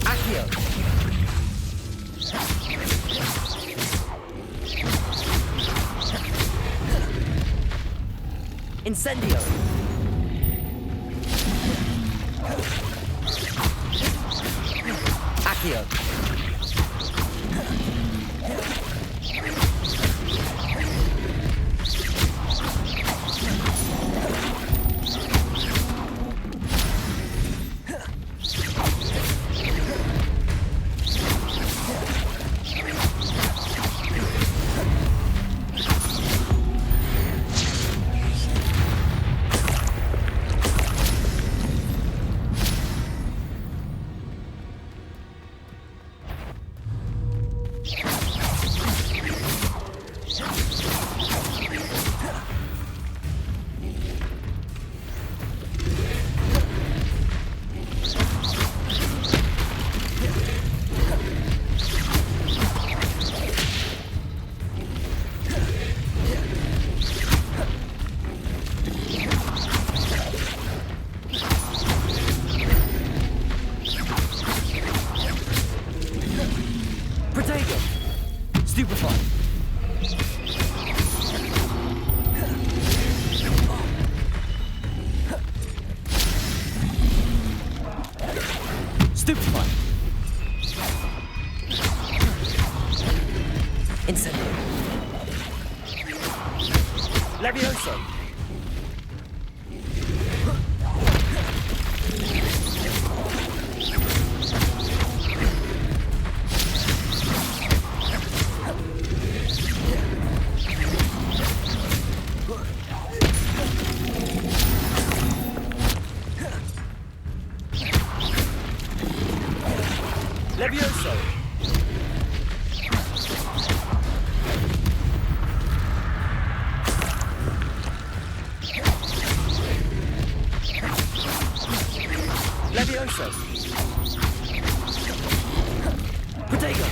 Accio! Incendio! Accio! Protego! Stupefy! Stupefy! Incendio! Levioso! Levioso! Levioso! Protego!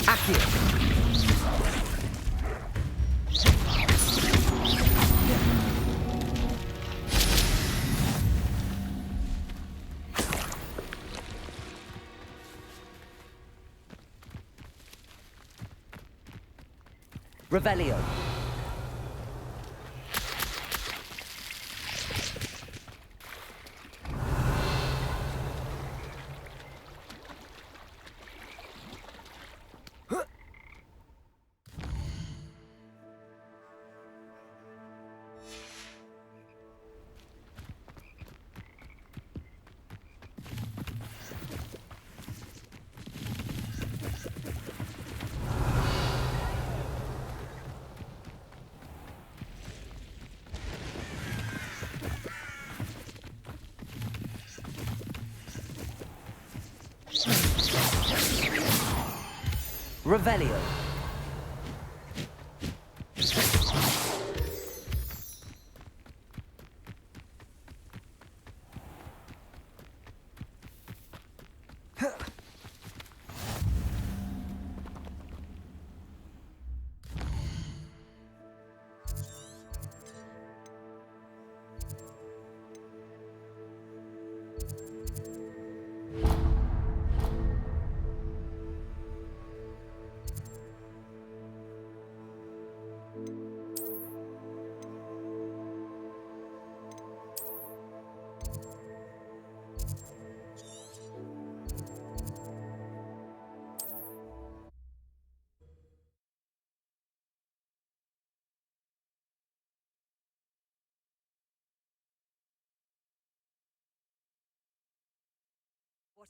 Accio! Revelio! Revelio!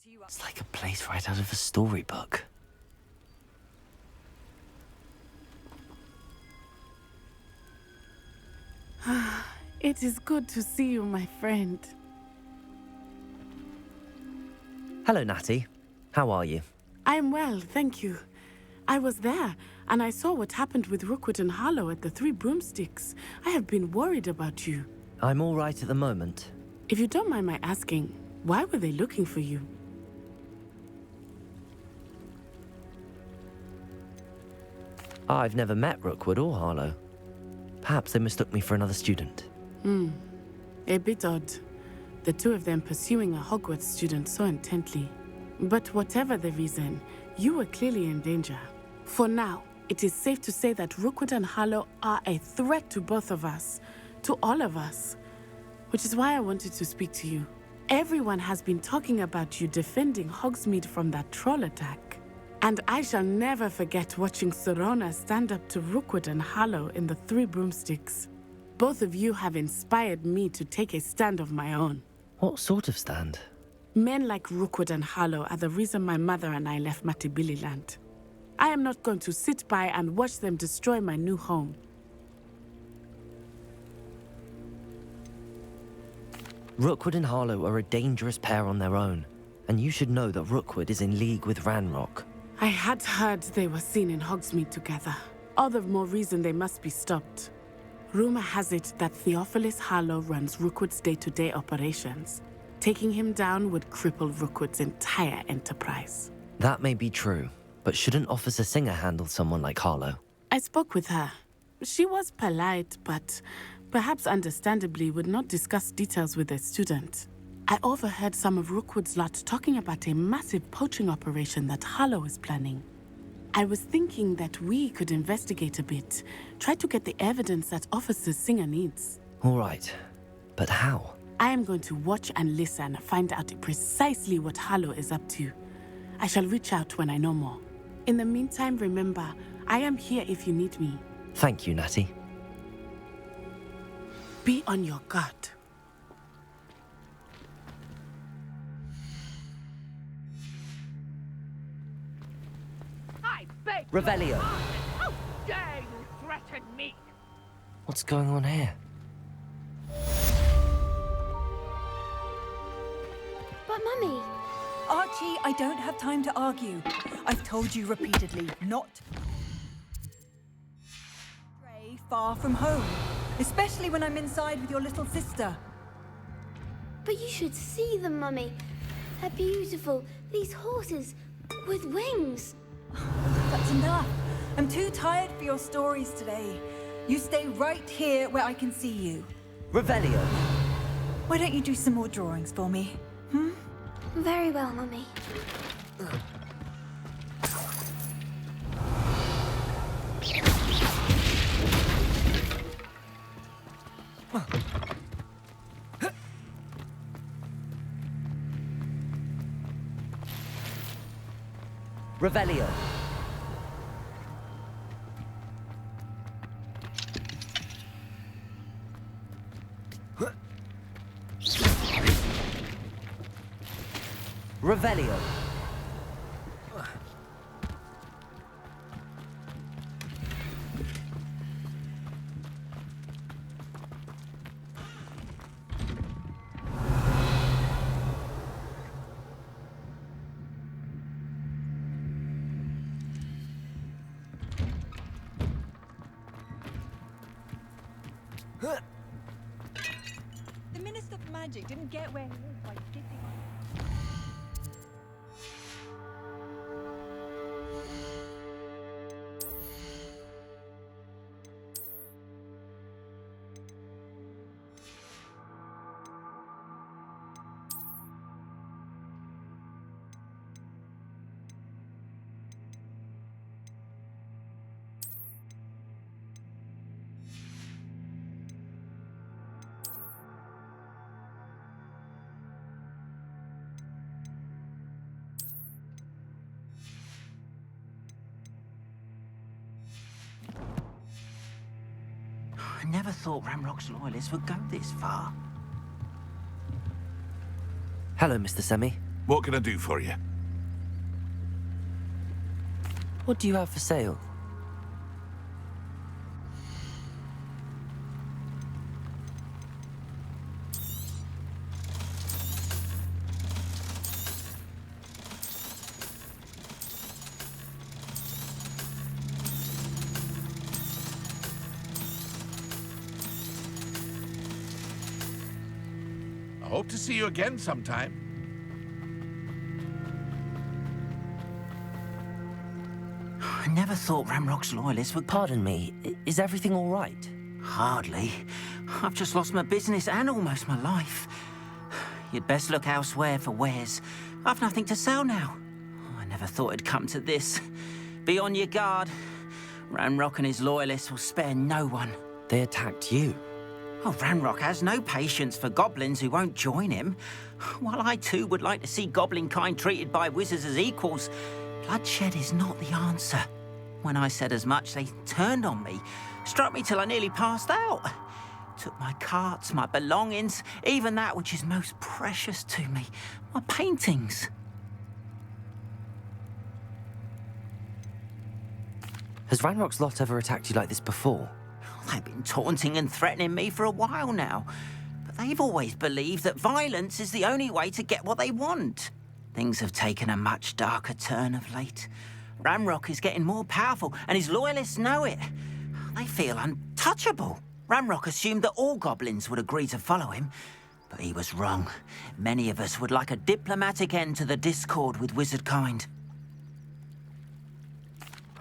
It's like a place right out of a storybook. It is good to see you, my friend. Hello, Natty. How are you? I'm well, thank you. I was there, and I saw what happened with Rookwood and Harlow at the Three Broomsticks. I have been worried about you. I'm all right at the moment. If you don't mind my asking, why were they looking for you? I've never met Rookwood or Harlow. Perhaps they mistook me for another student. A bit odd. The two of them pursuing a Hogwarts student so intently. But whatever the reason, you were clearly in danger. For now, it is safe to say that Rookwood and Harlow are a threat to both of us, to all of us. Which is why I wanted to speak to you. Everyone has been talking about you defending Hogsmeade from that troll attack. And I shall never forget watching Sorona stand up to Rookwood and Harlow in the Three Broomsticks. Both of you have inspired me to take a stand of my own. What sort of stand? Men like Rookwood and Harlow are the reason my mother and I left Matibililand. I am not going to sit by and watch them destroy my new home. Rookwood and Harlow are a dangerous pair on their own, and you should know that Rookwood is in league with Ranrock. I had heard they were seen in Hogsmeade together. All the more reason they must be stopped. Rumor has it that Theophilus Harlow runs Rookwood's day-to-day operations. Taking him down would cripple Rookwood's entire enterprise. That may be true, but shouldn't Officer Singer handle someone like Harlow? I spoke with her. She was polite, but perhaps understandably would not discuss details with a student. I overheard some of Rookwood's lot talking about a massive poaching operation that Harlow is planning. I was thinking that we could investigate a bit, try to get the evidence that Officer Singer needs. All right, but how? I am going to watch and listen, find out precisely what Harlow is up to. I shall reach out when I know more. In the meantime, remember, I am here if you need me. Thank you, Natty. Be on your guard. I beg Revelio. your pardon. How dare you threaten me? What's going on here? But Mummy... Archie, I don't have time to argue. I've told you repeatedly, not stray far from home. Especially when I'm inside with your little sister. But you should see them, Mummy. They're beautiful. These horses with wings. That's enough. I'm too tired for your stories today. You stay right here where I can see you. Revelio. Why don't you do some more drawings for me? Very well, Mummy. Revelio. Revelio. The Minister of Magic didn't get where he is by sitting on... I never thought Ramrock's loyalists would go this far. Hello, Mr. Semi. What can I do for you? What do you have for sale? I hope to see you again sometime. I never thought Ramrock's loyalists would... Pardon me, is everything all right? Hardly. I've just lost my business and almost my life. You'd best look elsewhere for wares. I've nothing to sell now. I never thought it'd come to this. Be on your guard. Ramrock and his loyalists will spare no one. They attacked you. Oh, Ramrock has no patience for goblins who won't join him. While I too would like to see goblin kind treated by wizards as equals, bloodshed is not the answer. When I said as much, they turned on me, struck me till I nearly passed out. Took my carts, my belongings, even that which is most precious to me, my paintings. Has Ranrock's lot ever attacked you like this before? They've been taunting and threatening me for a while now, but they've always believed that violence is the only way to get what they want. Things have taken a much darker turn of late. Ramrock is getting more powerful, and his loyalists know it. They feel untouchable. Ramrock assumed that all goblins would agree to follow him, but he was wrong. Many of us would like a diplomatic end to the discord with wizard kind.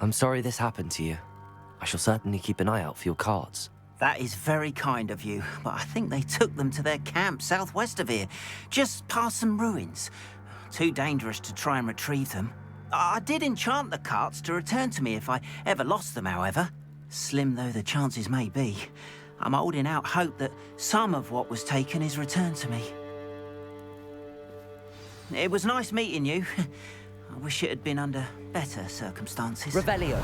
I'm sorry this happened to you. I shall certainly keep an eye out for your carts. That is very kind of you, but I think they took them to their camp southwest of here, just past some ruins. Too dangerous to try and retrieve them. I did enchant the carts to return to me if I ever lost them, however. Slim though the chances may be, I'm holding out hope that some of what was taken is returned to me. It was nice meeting you. I wish it had been under better circumstances. Revelio.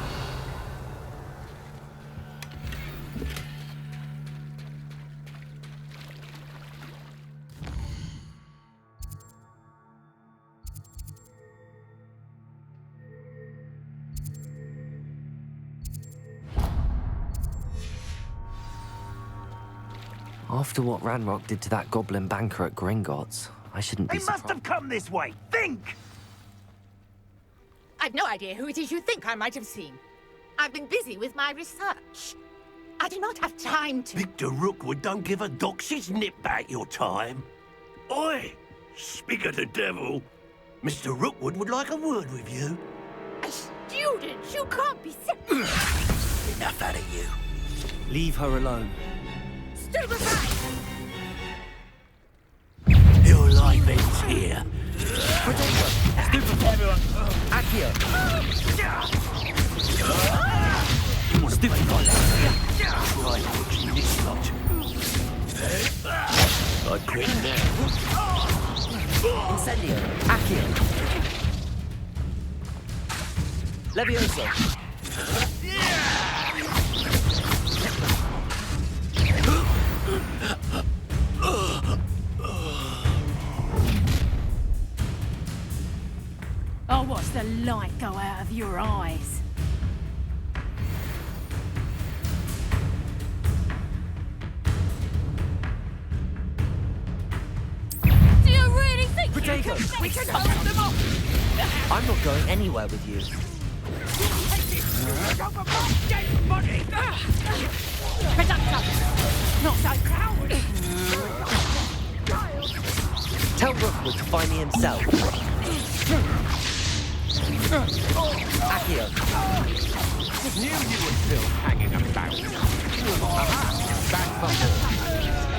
After what Ranrock did to that goblin banker at Gringotts, I shouldn't be surprised. They must have come this way! Think! I've no idea who it is you think I might have seen. I've been busy with my research. I do not have time to... Victor Rookwood don't give a doxy's nip back your time. Oi! Speak of the devil. Mr. Rookwood would like a word with you. A student? You can't be serious. Enough out of you. Leave her alone. Stupefy! Your life ends here. Everyone! Accio! Stupefy! Right, watching this lot. I quit now. Incendio! Accio! Levioso! Oh, watch the light go out of your eyes. Do you really think Potato. we can hold them off? I'm not going anywhere with you. Productive! Not so coward! Tell Rookwood to find me himself. Accio. Knew you were still hanging about. Back bubble.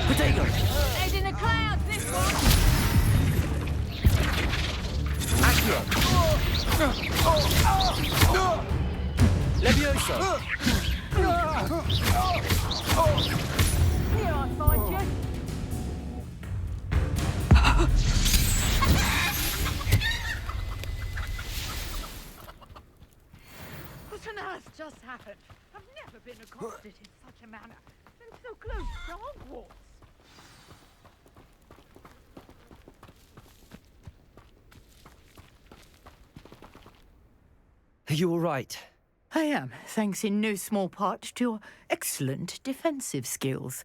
Potato. Head in the clouds, this one! Accio. Levioso. Here I find you. What on earth just happened? I've never been accosted in such a manner. And so close to Hogwarts. Are you all right? I am, thanks in no small part to your excellent defensive skills.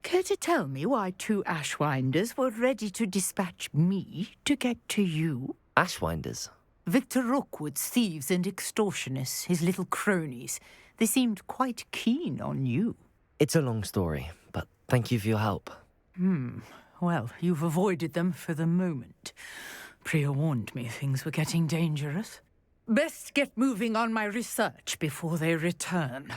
Care to tell me why 2 Ashwinders were ready to dispatch me to get to you? Ashwinders? Victor Rookwood's thieves and extortionists, his little cronies. They seemed quite keen on you. It's a long story, but thank you for your help. Well, you've avoided them for the moment. Priya warned me things were getting dangerous. Best get moving on my research before they return.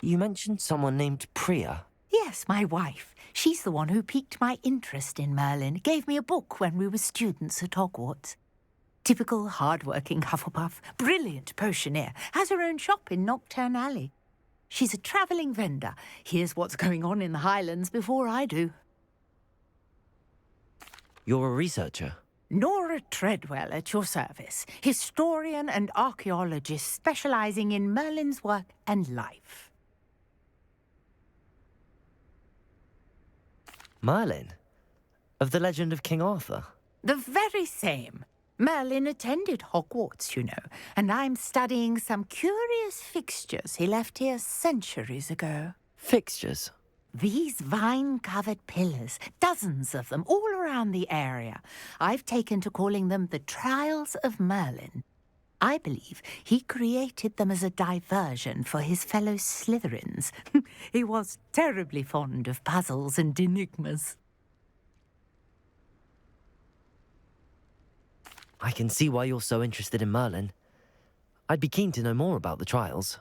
You mentioned someone named Priya. Yes, my wife. She's the one who piqued my interest in Merlin. Gave me a book when we were students at Hogwarts. Typical hard-working Hufflepuff, brilliant potioneer, has her own shop in Nocturne Alley. She's a travelling vendor. Hears what's going on in the Highlands before I do. You're a researcher? Nora Treadwell at your service, historian and archaeologist specialising in Merlin's work and life. Merlin? Of the legend of King Arthur? The very same. Merlin attended Hogwarts, you know, and I'm studying some curious fixtures he left here centuries ago. Fixtures? These vine-covered pillars, dozens of them, all around the area. I've taken to calling them the Trials of Merlin. I believe he created them as a diversion for his fellow Slytherins. He was terribly fond of puzzles and enigmas. I can see why you're so interested in Merlin. I'd be keen to know more about the trials.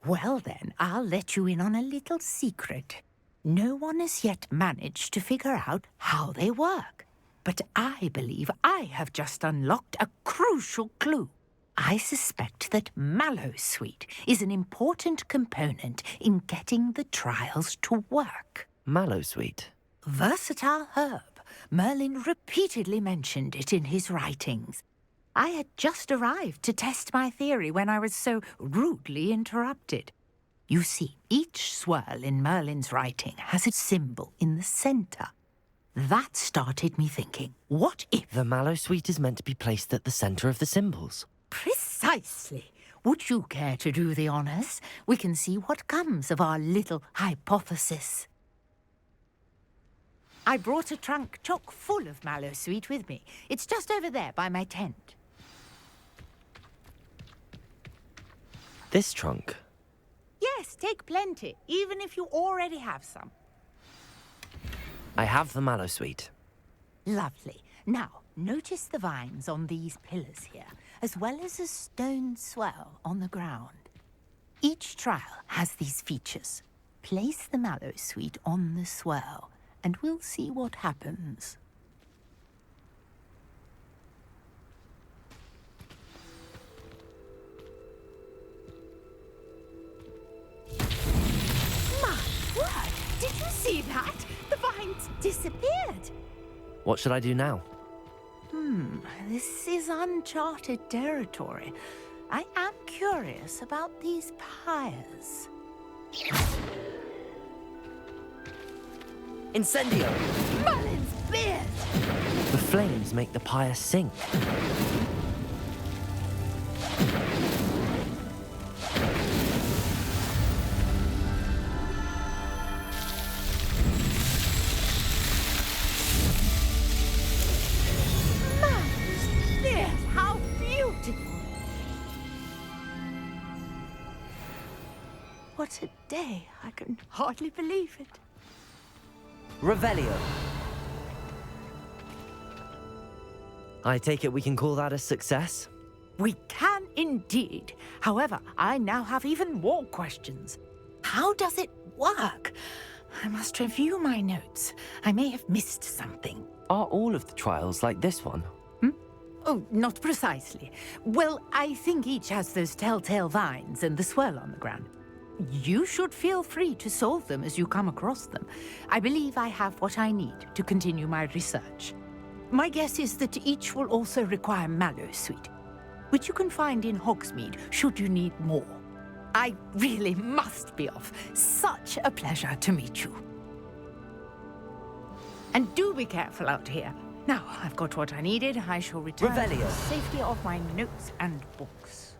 Well then, I'll let you in on a little secret. No one has yet managed to figure out how they work. But I believe I have just unlocked a crucial clue. I suspect that Mallowsweet is an important component in getting the trials to work. Mallowsweet? Versatile herb. Merlin repeatedly mentioned it in his writings. I had just arrived to test my theory when I was so rudely interrupted. You see, each swirl in Merlin's writing has a symbol in the centre. That started me thinking, what if... The Mallowsweet is meant to be placed at the centre of the symbols. Precisely. Would you care to do the honours? We can see what comes of our little hypothesis. I brought a trunk chock full of Mallowsweet with me. It's just over there by my tent. This trunk? Yes, take plenty, even if you already have some. I have the Mallowsweet. Lovely. Now, notice the vines on these pillars here, as well as a stone swell on the ground. Each trial has these features. Place the Mallowsweet on the swell, and we'll see what happens. My word! Did you see that? The vines disappeared! What should I do now? This is uncharted territory. I am curious about these pyres. Incendio! Merlin's beard! The flames make the pyre sink. Merlin's beard! How beautiful! What a day! I can hardly believe it. Revelio. I take it we can call that a success? We can indeed. However, I now have even more questions. How does it work? I must review my notes. I may have missed something. Are all of the trials like this one? Oh, not precisely. Well, I think each has those telltale vines and the swirl on the ground. You should feel free to solve them as you come across them. I believe I have what I need to continue my research. My guess is that each will also require Mallowsweet, which you can find in Hogsmeade should you need more. I really must be off. Such a pleasure to meet you. And do be careful out here. Now, I've got what I needed. I shall return to Revelio. the safety of my notes and books.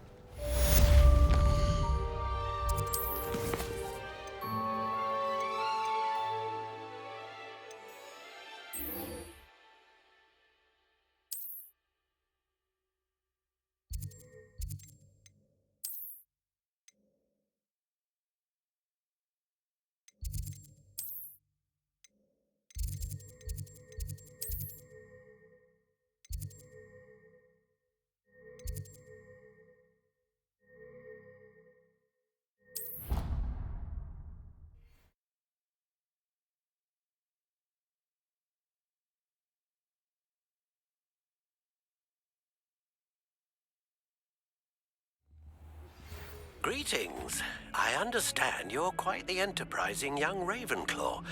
Greetings. I understand you're quite the enterprising young Ravenclaw.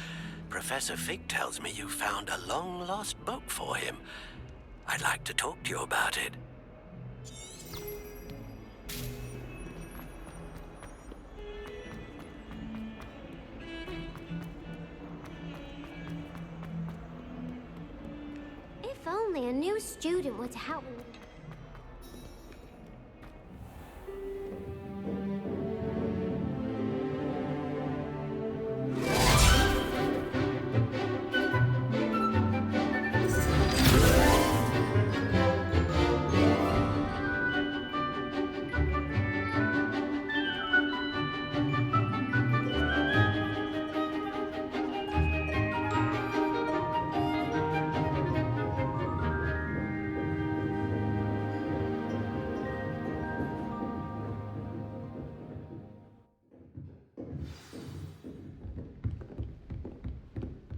Professor Fig tells me you found a long-lost book for him. I'd like to talk to you about it. If only a new student were to help me.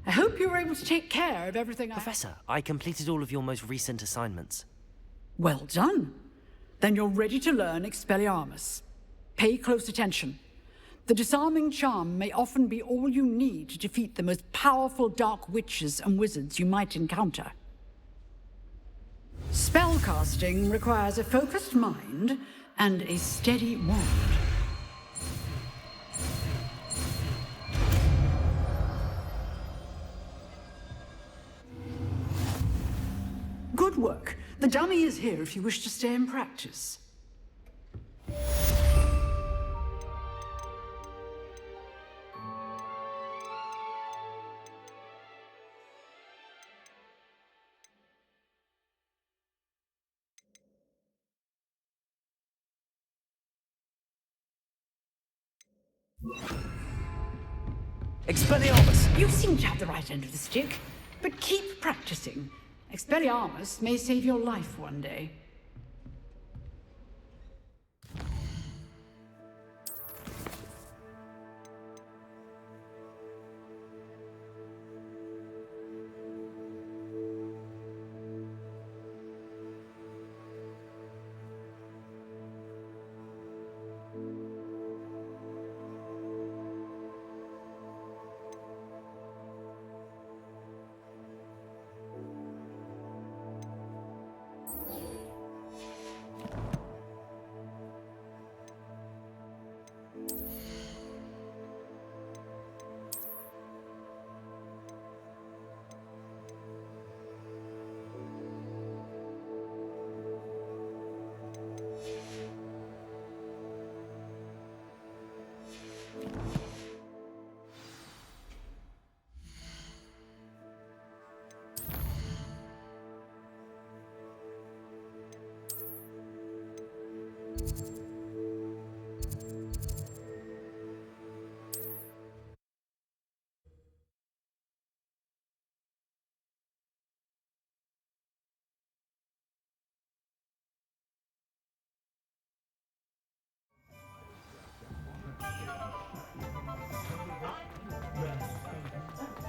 I hope you were able to take care of everything. Professor, I completed all of your most recent assignments. Well done. Then you're ready to learn Expelliarmus. Pay close attention. The disarming charm may often be all you need to defeat the most powerful dark witches and wizards you might encounter. Spellcasting requires a focused mind and a steady wand. Good work. The dummy is here if you wish to stay and practice. Expelliarmus! You seem to have the right end of the stick, but keep practicing. Expelliarmus may save your life one day.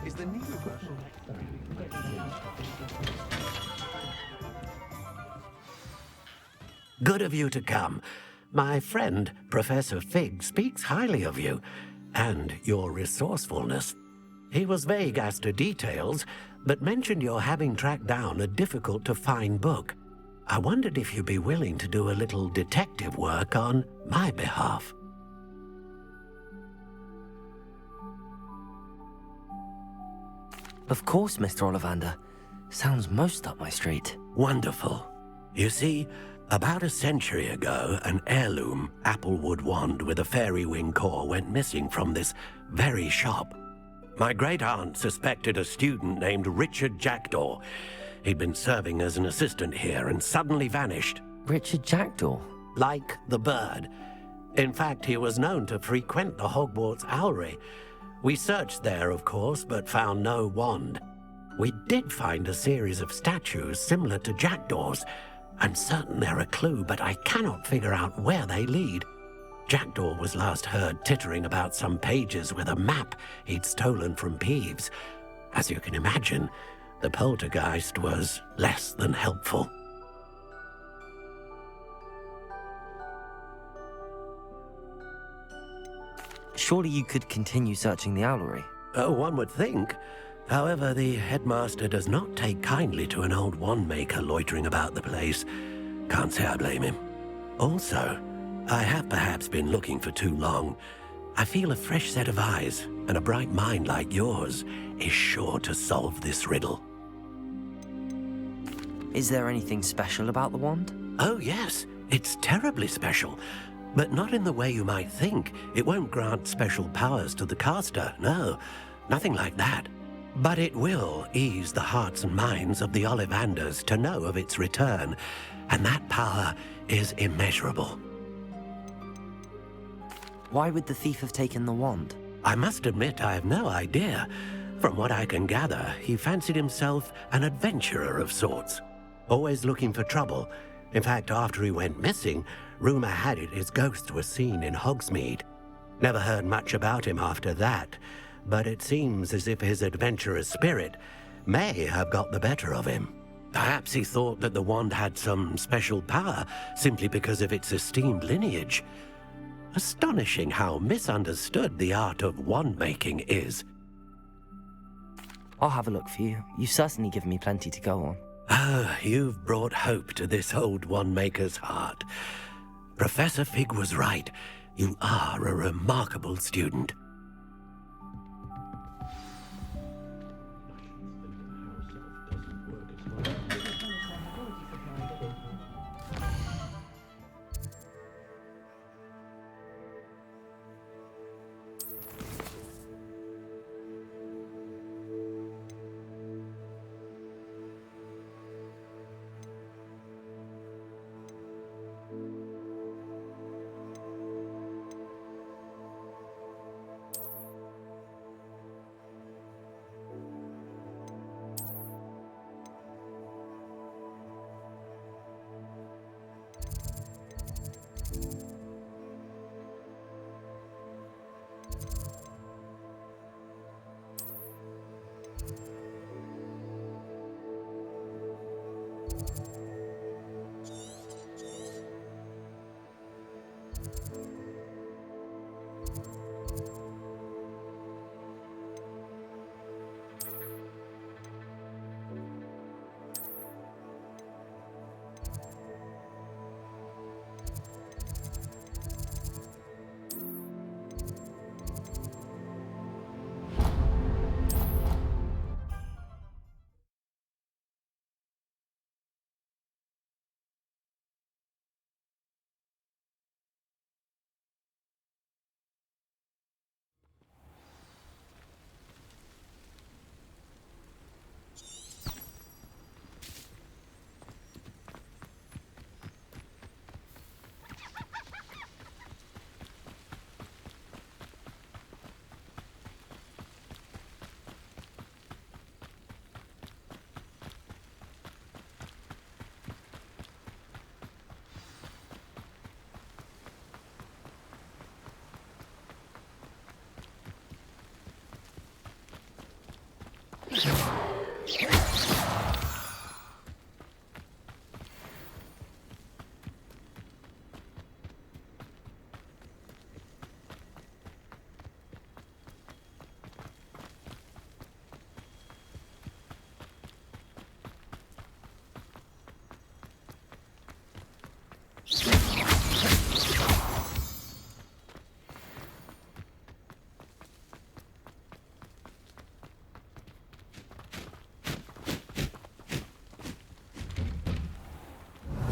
Is the new version? Good of you to come. My friend, Professor Fig, speaks highly of you and your resourcefulness. He was vague as to details, but mentioned your having tracked down a difficult-to-find book. I wondered if you'd be willing to do a little detective work on my behalf. Of course, Mr. Ollivander. Sounds most up my street. Wonderful. You see, about a century ago, an heirloom applewood wand with a fairy wing core went missing from this very shop. My great-aunt suspected a student named Richard Jackdaw. He'd been serving as an assistant here and suddenly vanished. Richard Jackdaw? Like the bird. In fact, he was known to frequent the Hogwarts Owlery. We searched there, of course, but found no wand. We did find a series of statues similar to Jackdaw's. I'm certain they're a clue, but I cannot figure out where they lead. Jackdaw was last heard tittering about some pages with a map he'd stolen from Peeves. As you can imagine, the poltergeist was less than helpful. Surely you could continue searching the owlery. Oh, one would think. However, the headmaster does not take kindly to an old wand-maker loitering about the place. Can't say I blame him. Also, I have perhaps been looking for too long. I feel a fresh set of eyes, and a bright mind like yours is sure to solve this riddle. Is there anything special about the wand? Oh, yes. It's terribly special. But not in the way you might think. It won't grant special powers to the caster, no. Nothing like that. But it will ease the hearts and minds of the Ollivanders to know of its return, and that power is immeasurable. Why would the thief have taken the wand? I must admit I have no idea. From what I can gather, he fancied himself an adventurer of sorts. Always looking for trouble. In fact, after he went missing, rumor had it his ghost was seen in Hogsmeade. Never heard much about him after that, but it seems as if his adventurous spirit may have got the better of him. Perhaps he thought that the wand had some special power simply because of its esteemed lineage. Astonishing how misunderstood the art of wand-making is. I'll have a look for you. You've certainly given me plenty to go on. Ah, you've brought hope to this old wand-maker's heart. Professor Fig was right. You are a remarkable student.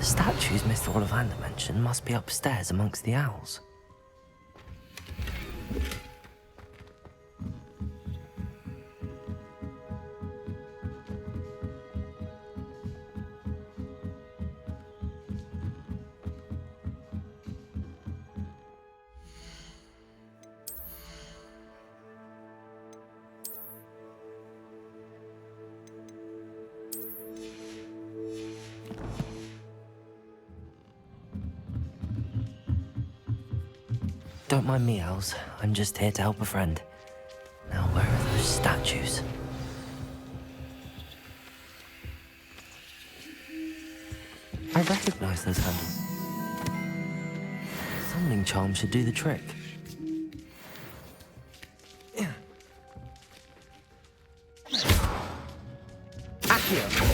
Statues Mr. Ollivander mentioned must be upstairs amongst the owls. Don't mind me, owls. I'm just here to help a friend. Now, where are those statues? I recognize those handles. Summoning charm should do the trick. Accio!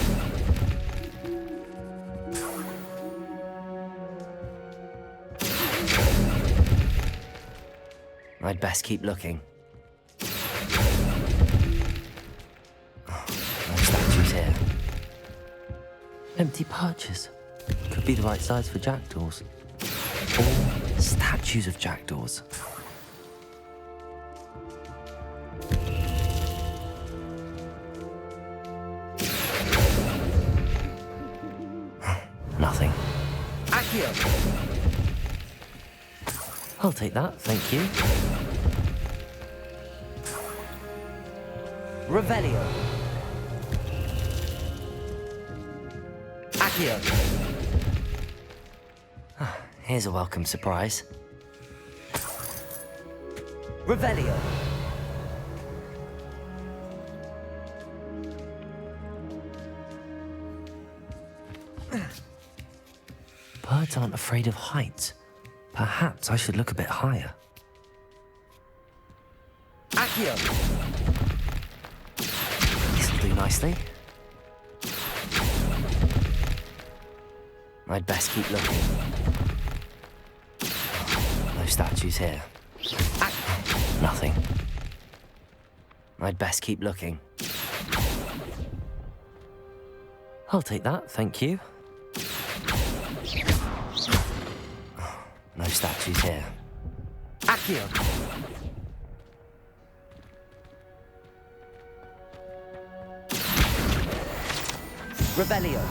I'd best keep looking. No statues here. Empty perches. Could be the right size for jackdaws. Or statues of jackdaws. Nothing. Accio! I'll take that, thank you. Revelio. Accio. Here's a welcome surprise. Revelio. Birds aren't afraid of heights. Perhaps I should look a bit higher. Accio! This'll do nicely. I'd best keep looking. No statues here. Nothing. I'd best keep looking. I'll take that, thank you. No statues here. Accio! Revelio.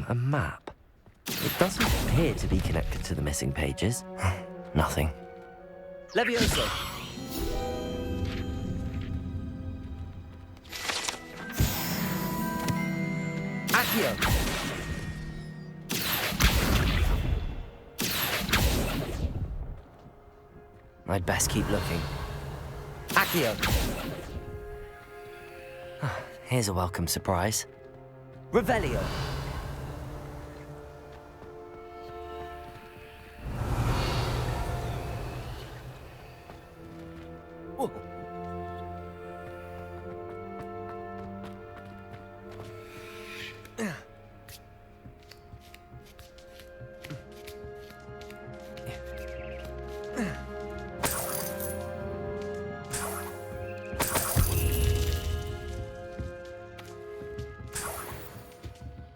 A map. It doesn't appear to be connected to the missing pages. Nothing. Levioso. Accio. I'd best keep looking. Accio. Here's a welcome surprise. Revelio.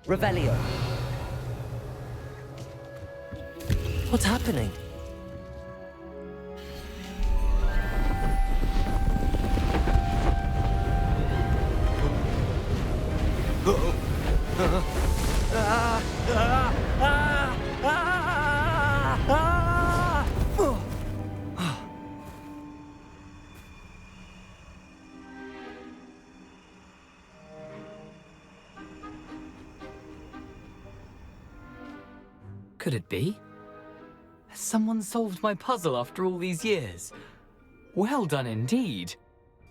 Revelio. What's happening? Could it be? Has someone solved my puzzle after all these years? Well done indeed.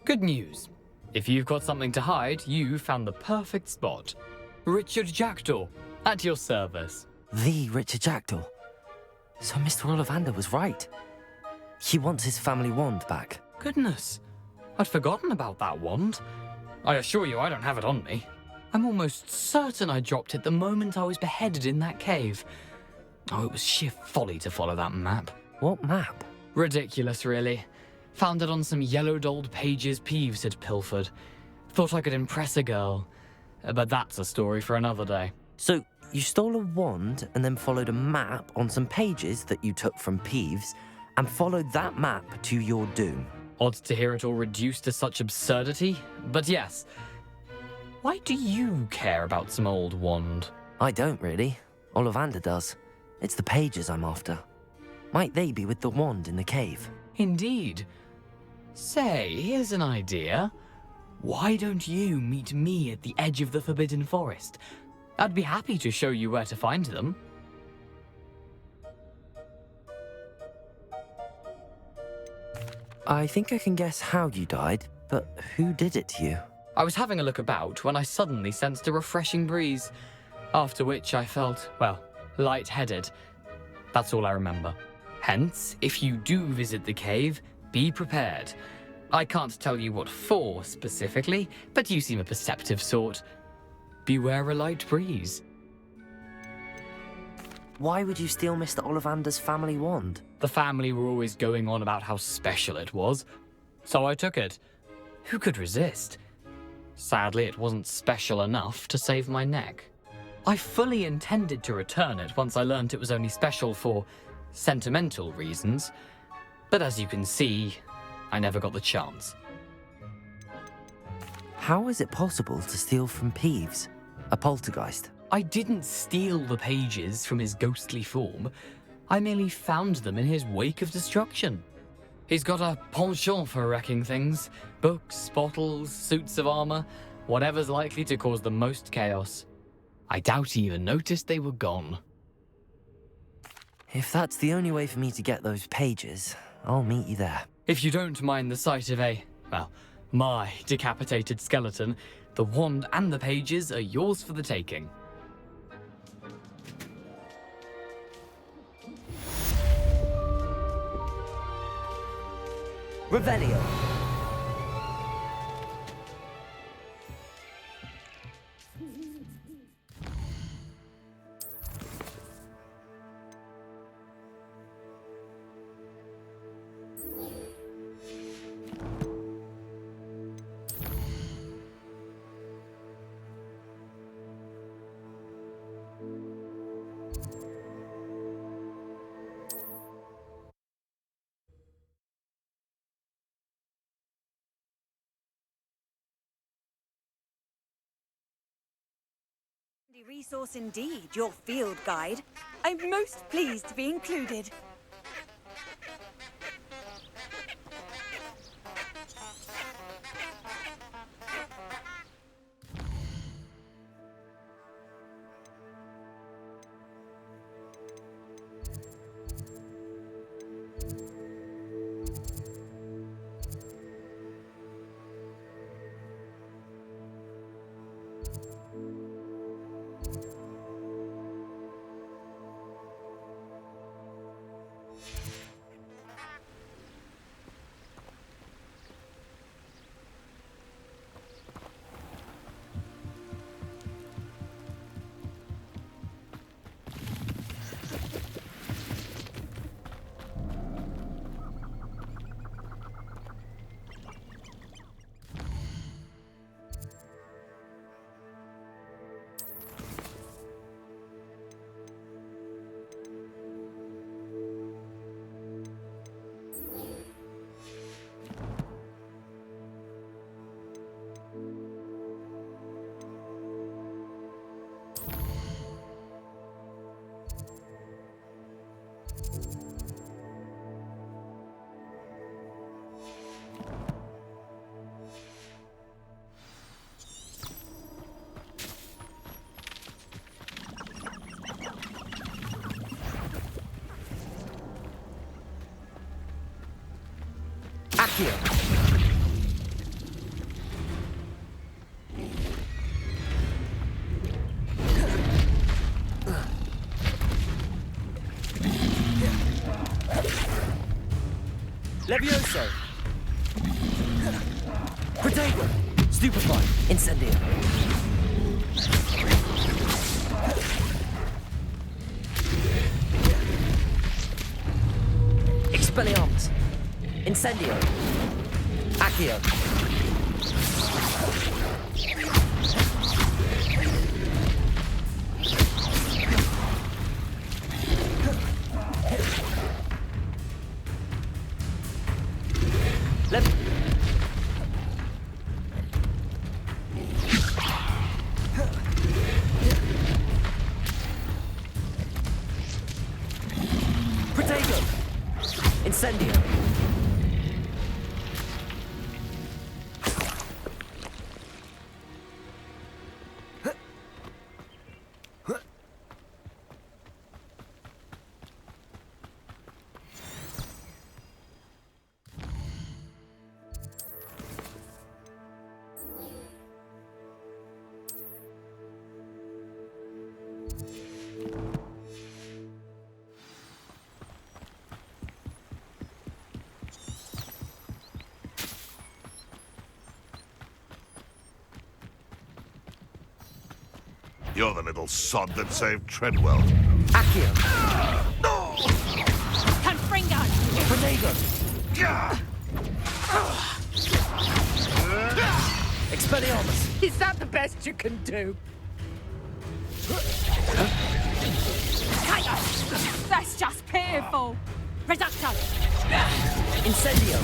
Good news. If you've got something to hide, you found the perfect spot. Richard Jackdaw, at your service. The Richard Jackdaw. So Mr. Ollivander was right. He wants his family wand back. Goodness, I'd forgotten about that wand. I assure you I don't have it on me. I'm almost certain I dropped it the moment I was beheaded in that cave. Oh, it was sheer folly to follow that map. What map? Ridiculous, really. Found it on some yellowed old pages Peeves had pilfered. Thought I could impress a girl. But that's a story for another day. So, you stole a wand and then followed a map on some pages that you took from Peeves and followed that map to your doom. Odd to hear it all reduced to such absurdity, but yes. Why do you care about some old wand? I don't really. Ollivander does. It's the pages I'm after. Might they be with the wand in the cave? Indeed. Say, here's an idea. Why don't you meet me at the edge of the Forbidden Forest? I'd be happy to show you where to find them. I think I can guess how you died, but who did it to you? I was having a look about when I suddenly sensed a refreshing breeze, after which I felt, well, lightheaded. That's all I remember. Hence, if you do visit the cave, be prepared. I can't tell you what for specifically, but you seem a perceptive sort. Beware a light breeze. Why would you steal Mr. Ollivander's family wand? The family were always going on about how special it was, so I took it. Who could resist? Sadly, it wasn't special enough to save my neck. I fully intended to return it once I learned it was only special for sentimental reasons, but as you can see, I never got the chance. How is it possible to steal from Peeves, a poltergeist? I didn't steal the pages from his ghostly form. I merely found them in his wake of destruction. He's got a penchant for wrecking things. Books, bottles, suits of armor, whatever's likely to cause the most chaos. I doubt he even noticed they were gone. If that's the only way for me to get those pages, I'll meet you there. If you don't mind the sight of my decapitated skeleton, the wand and the pages are yours for the taking. Revelio. Resource indeed, your field guide. I'm most pleased to be included. Accio. Levioso. Protego. Stupefy. Incendio. Incendio. Accio. Protego. Incendio. You're the little sod that saved Treadwell. Accio. Confringo! Protego. Expelliarmus. Is that the best you can do? That's just pitiful! Reducto! Incendio.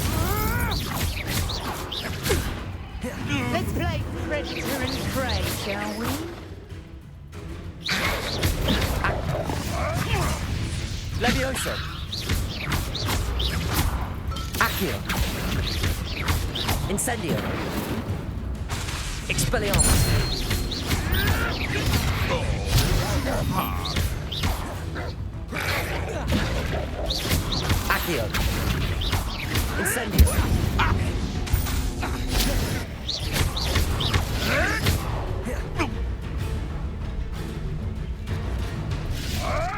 Let's play Predator and Prey, shall we? Levioso. Accio. Incendio. Expelliarmus. Accio. Incendio.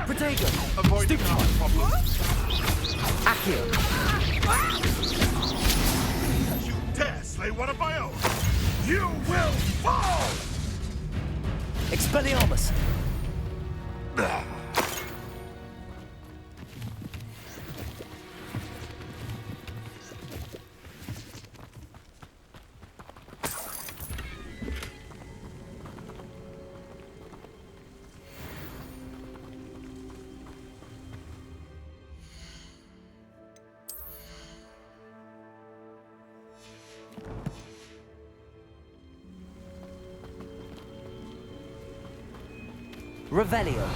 Protego. Avoid the problem. Accio. You dare slay one of my own! You will fall! Expelliarmus. Revelio.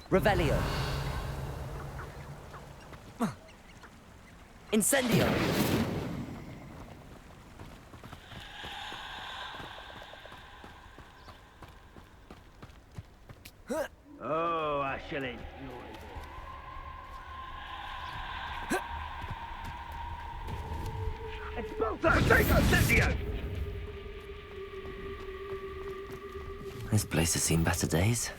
Revelio. Incendio. Oh, I shall enjoy this. Expulso! Take Incendio! This place has seen better days.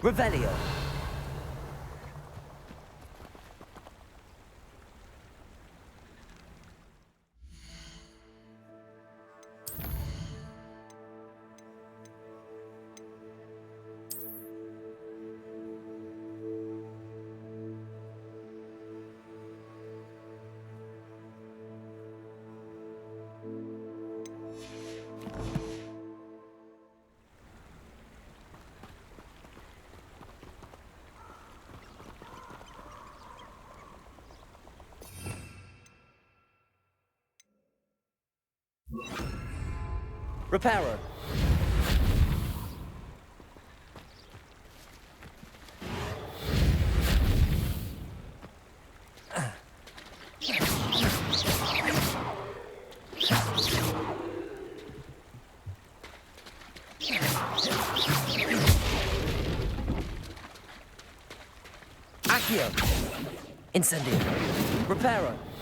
Revelio. Reparo. Accio. Incendio. Reparo.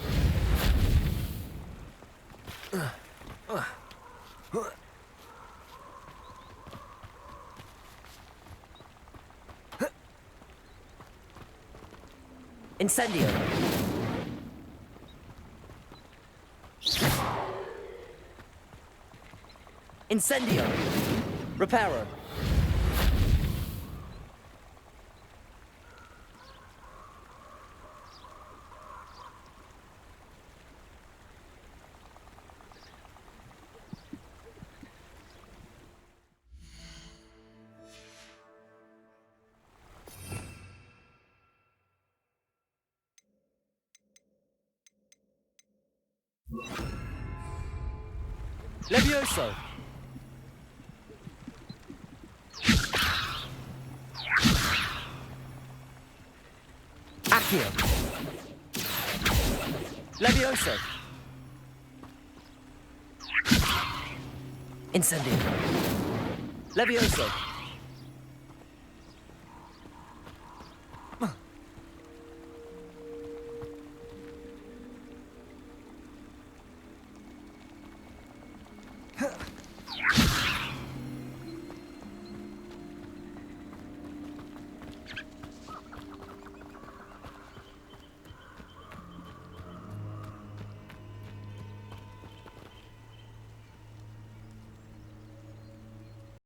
Incendio. Incendio. Reparo. Levioso. Accio. Levioso. Incendio. Levioso.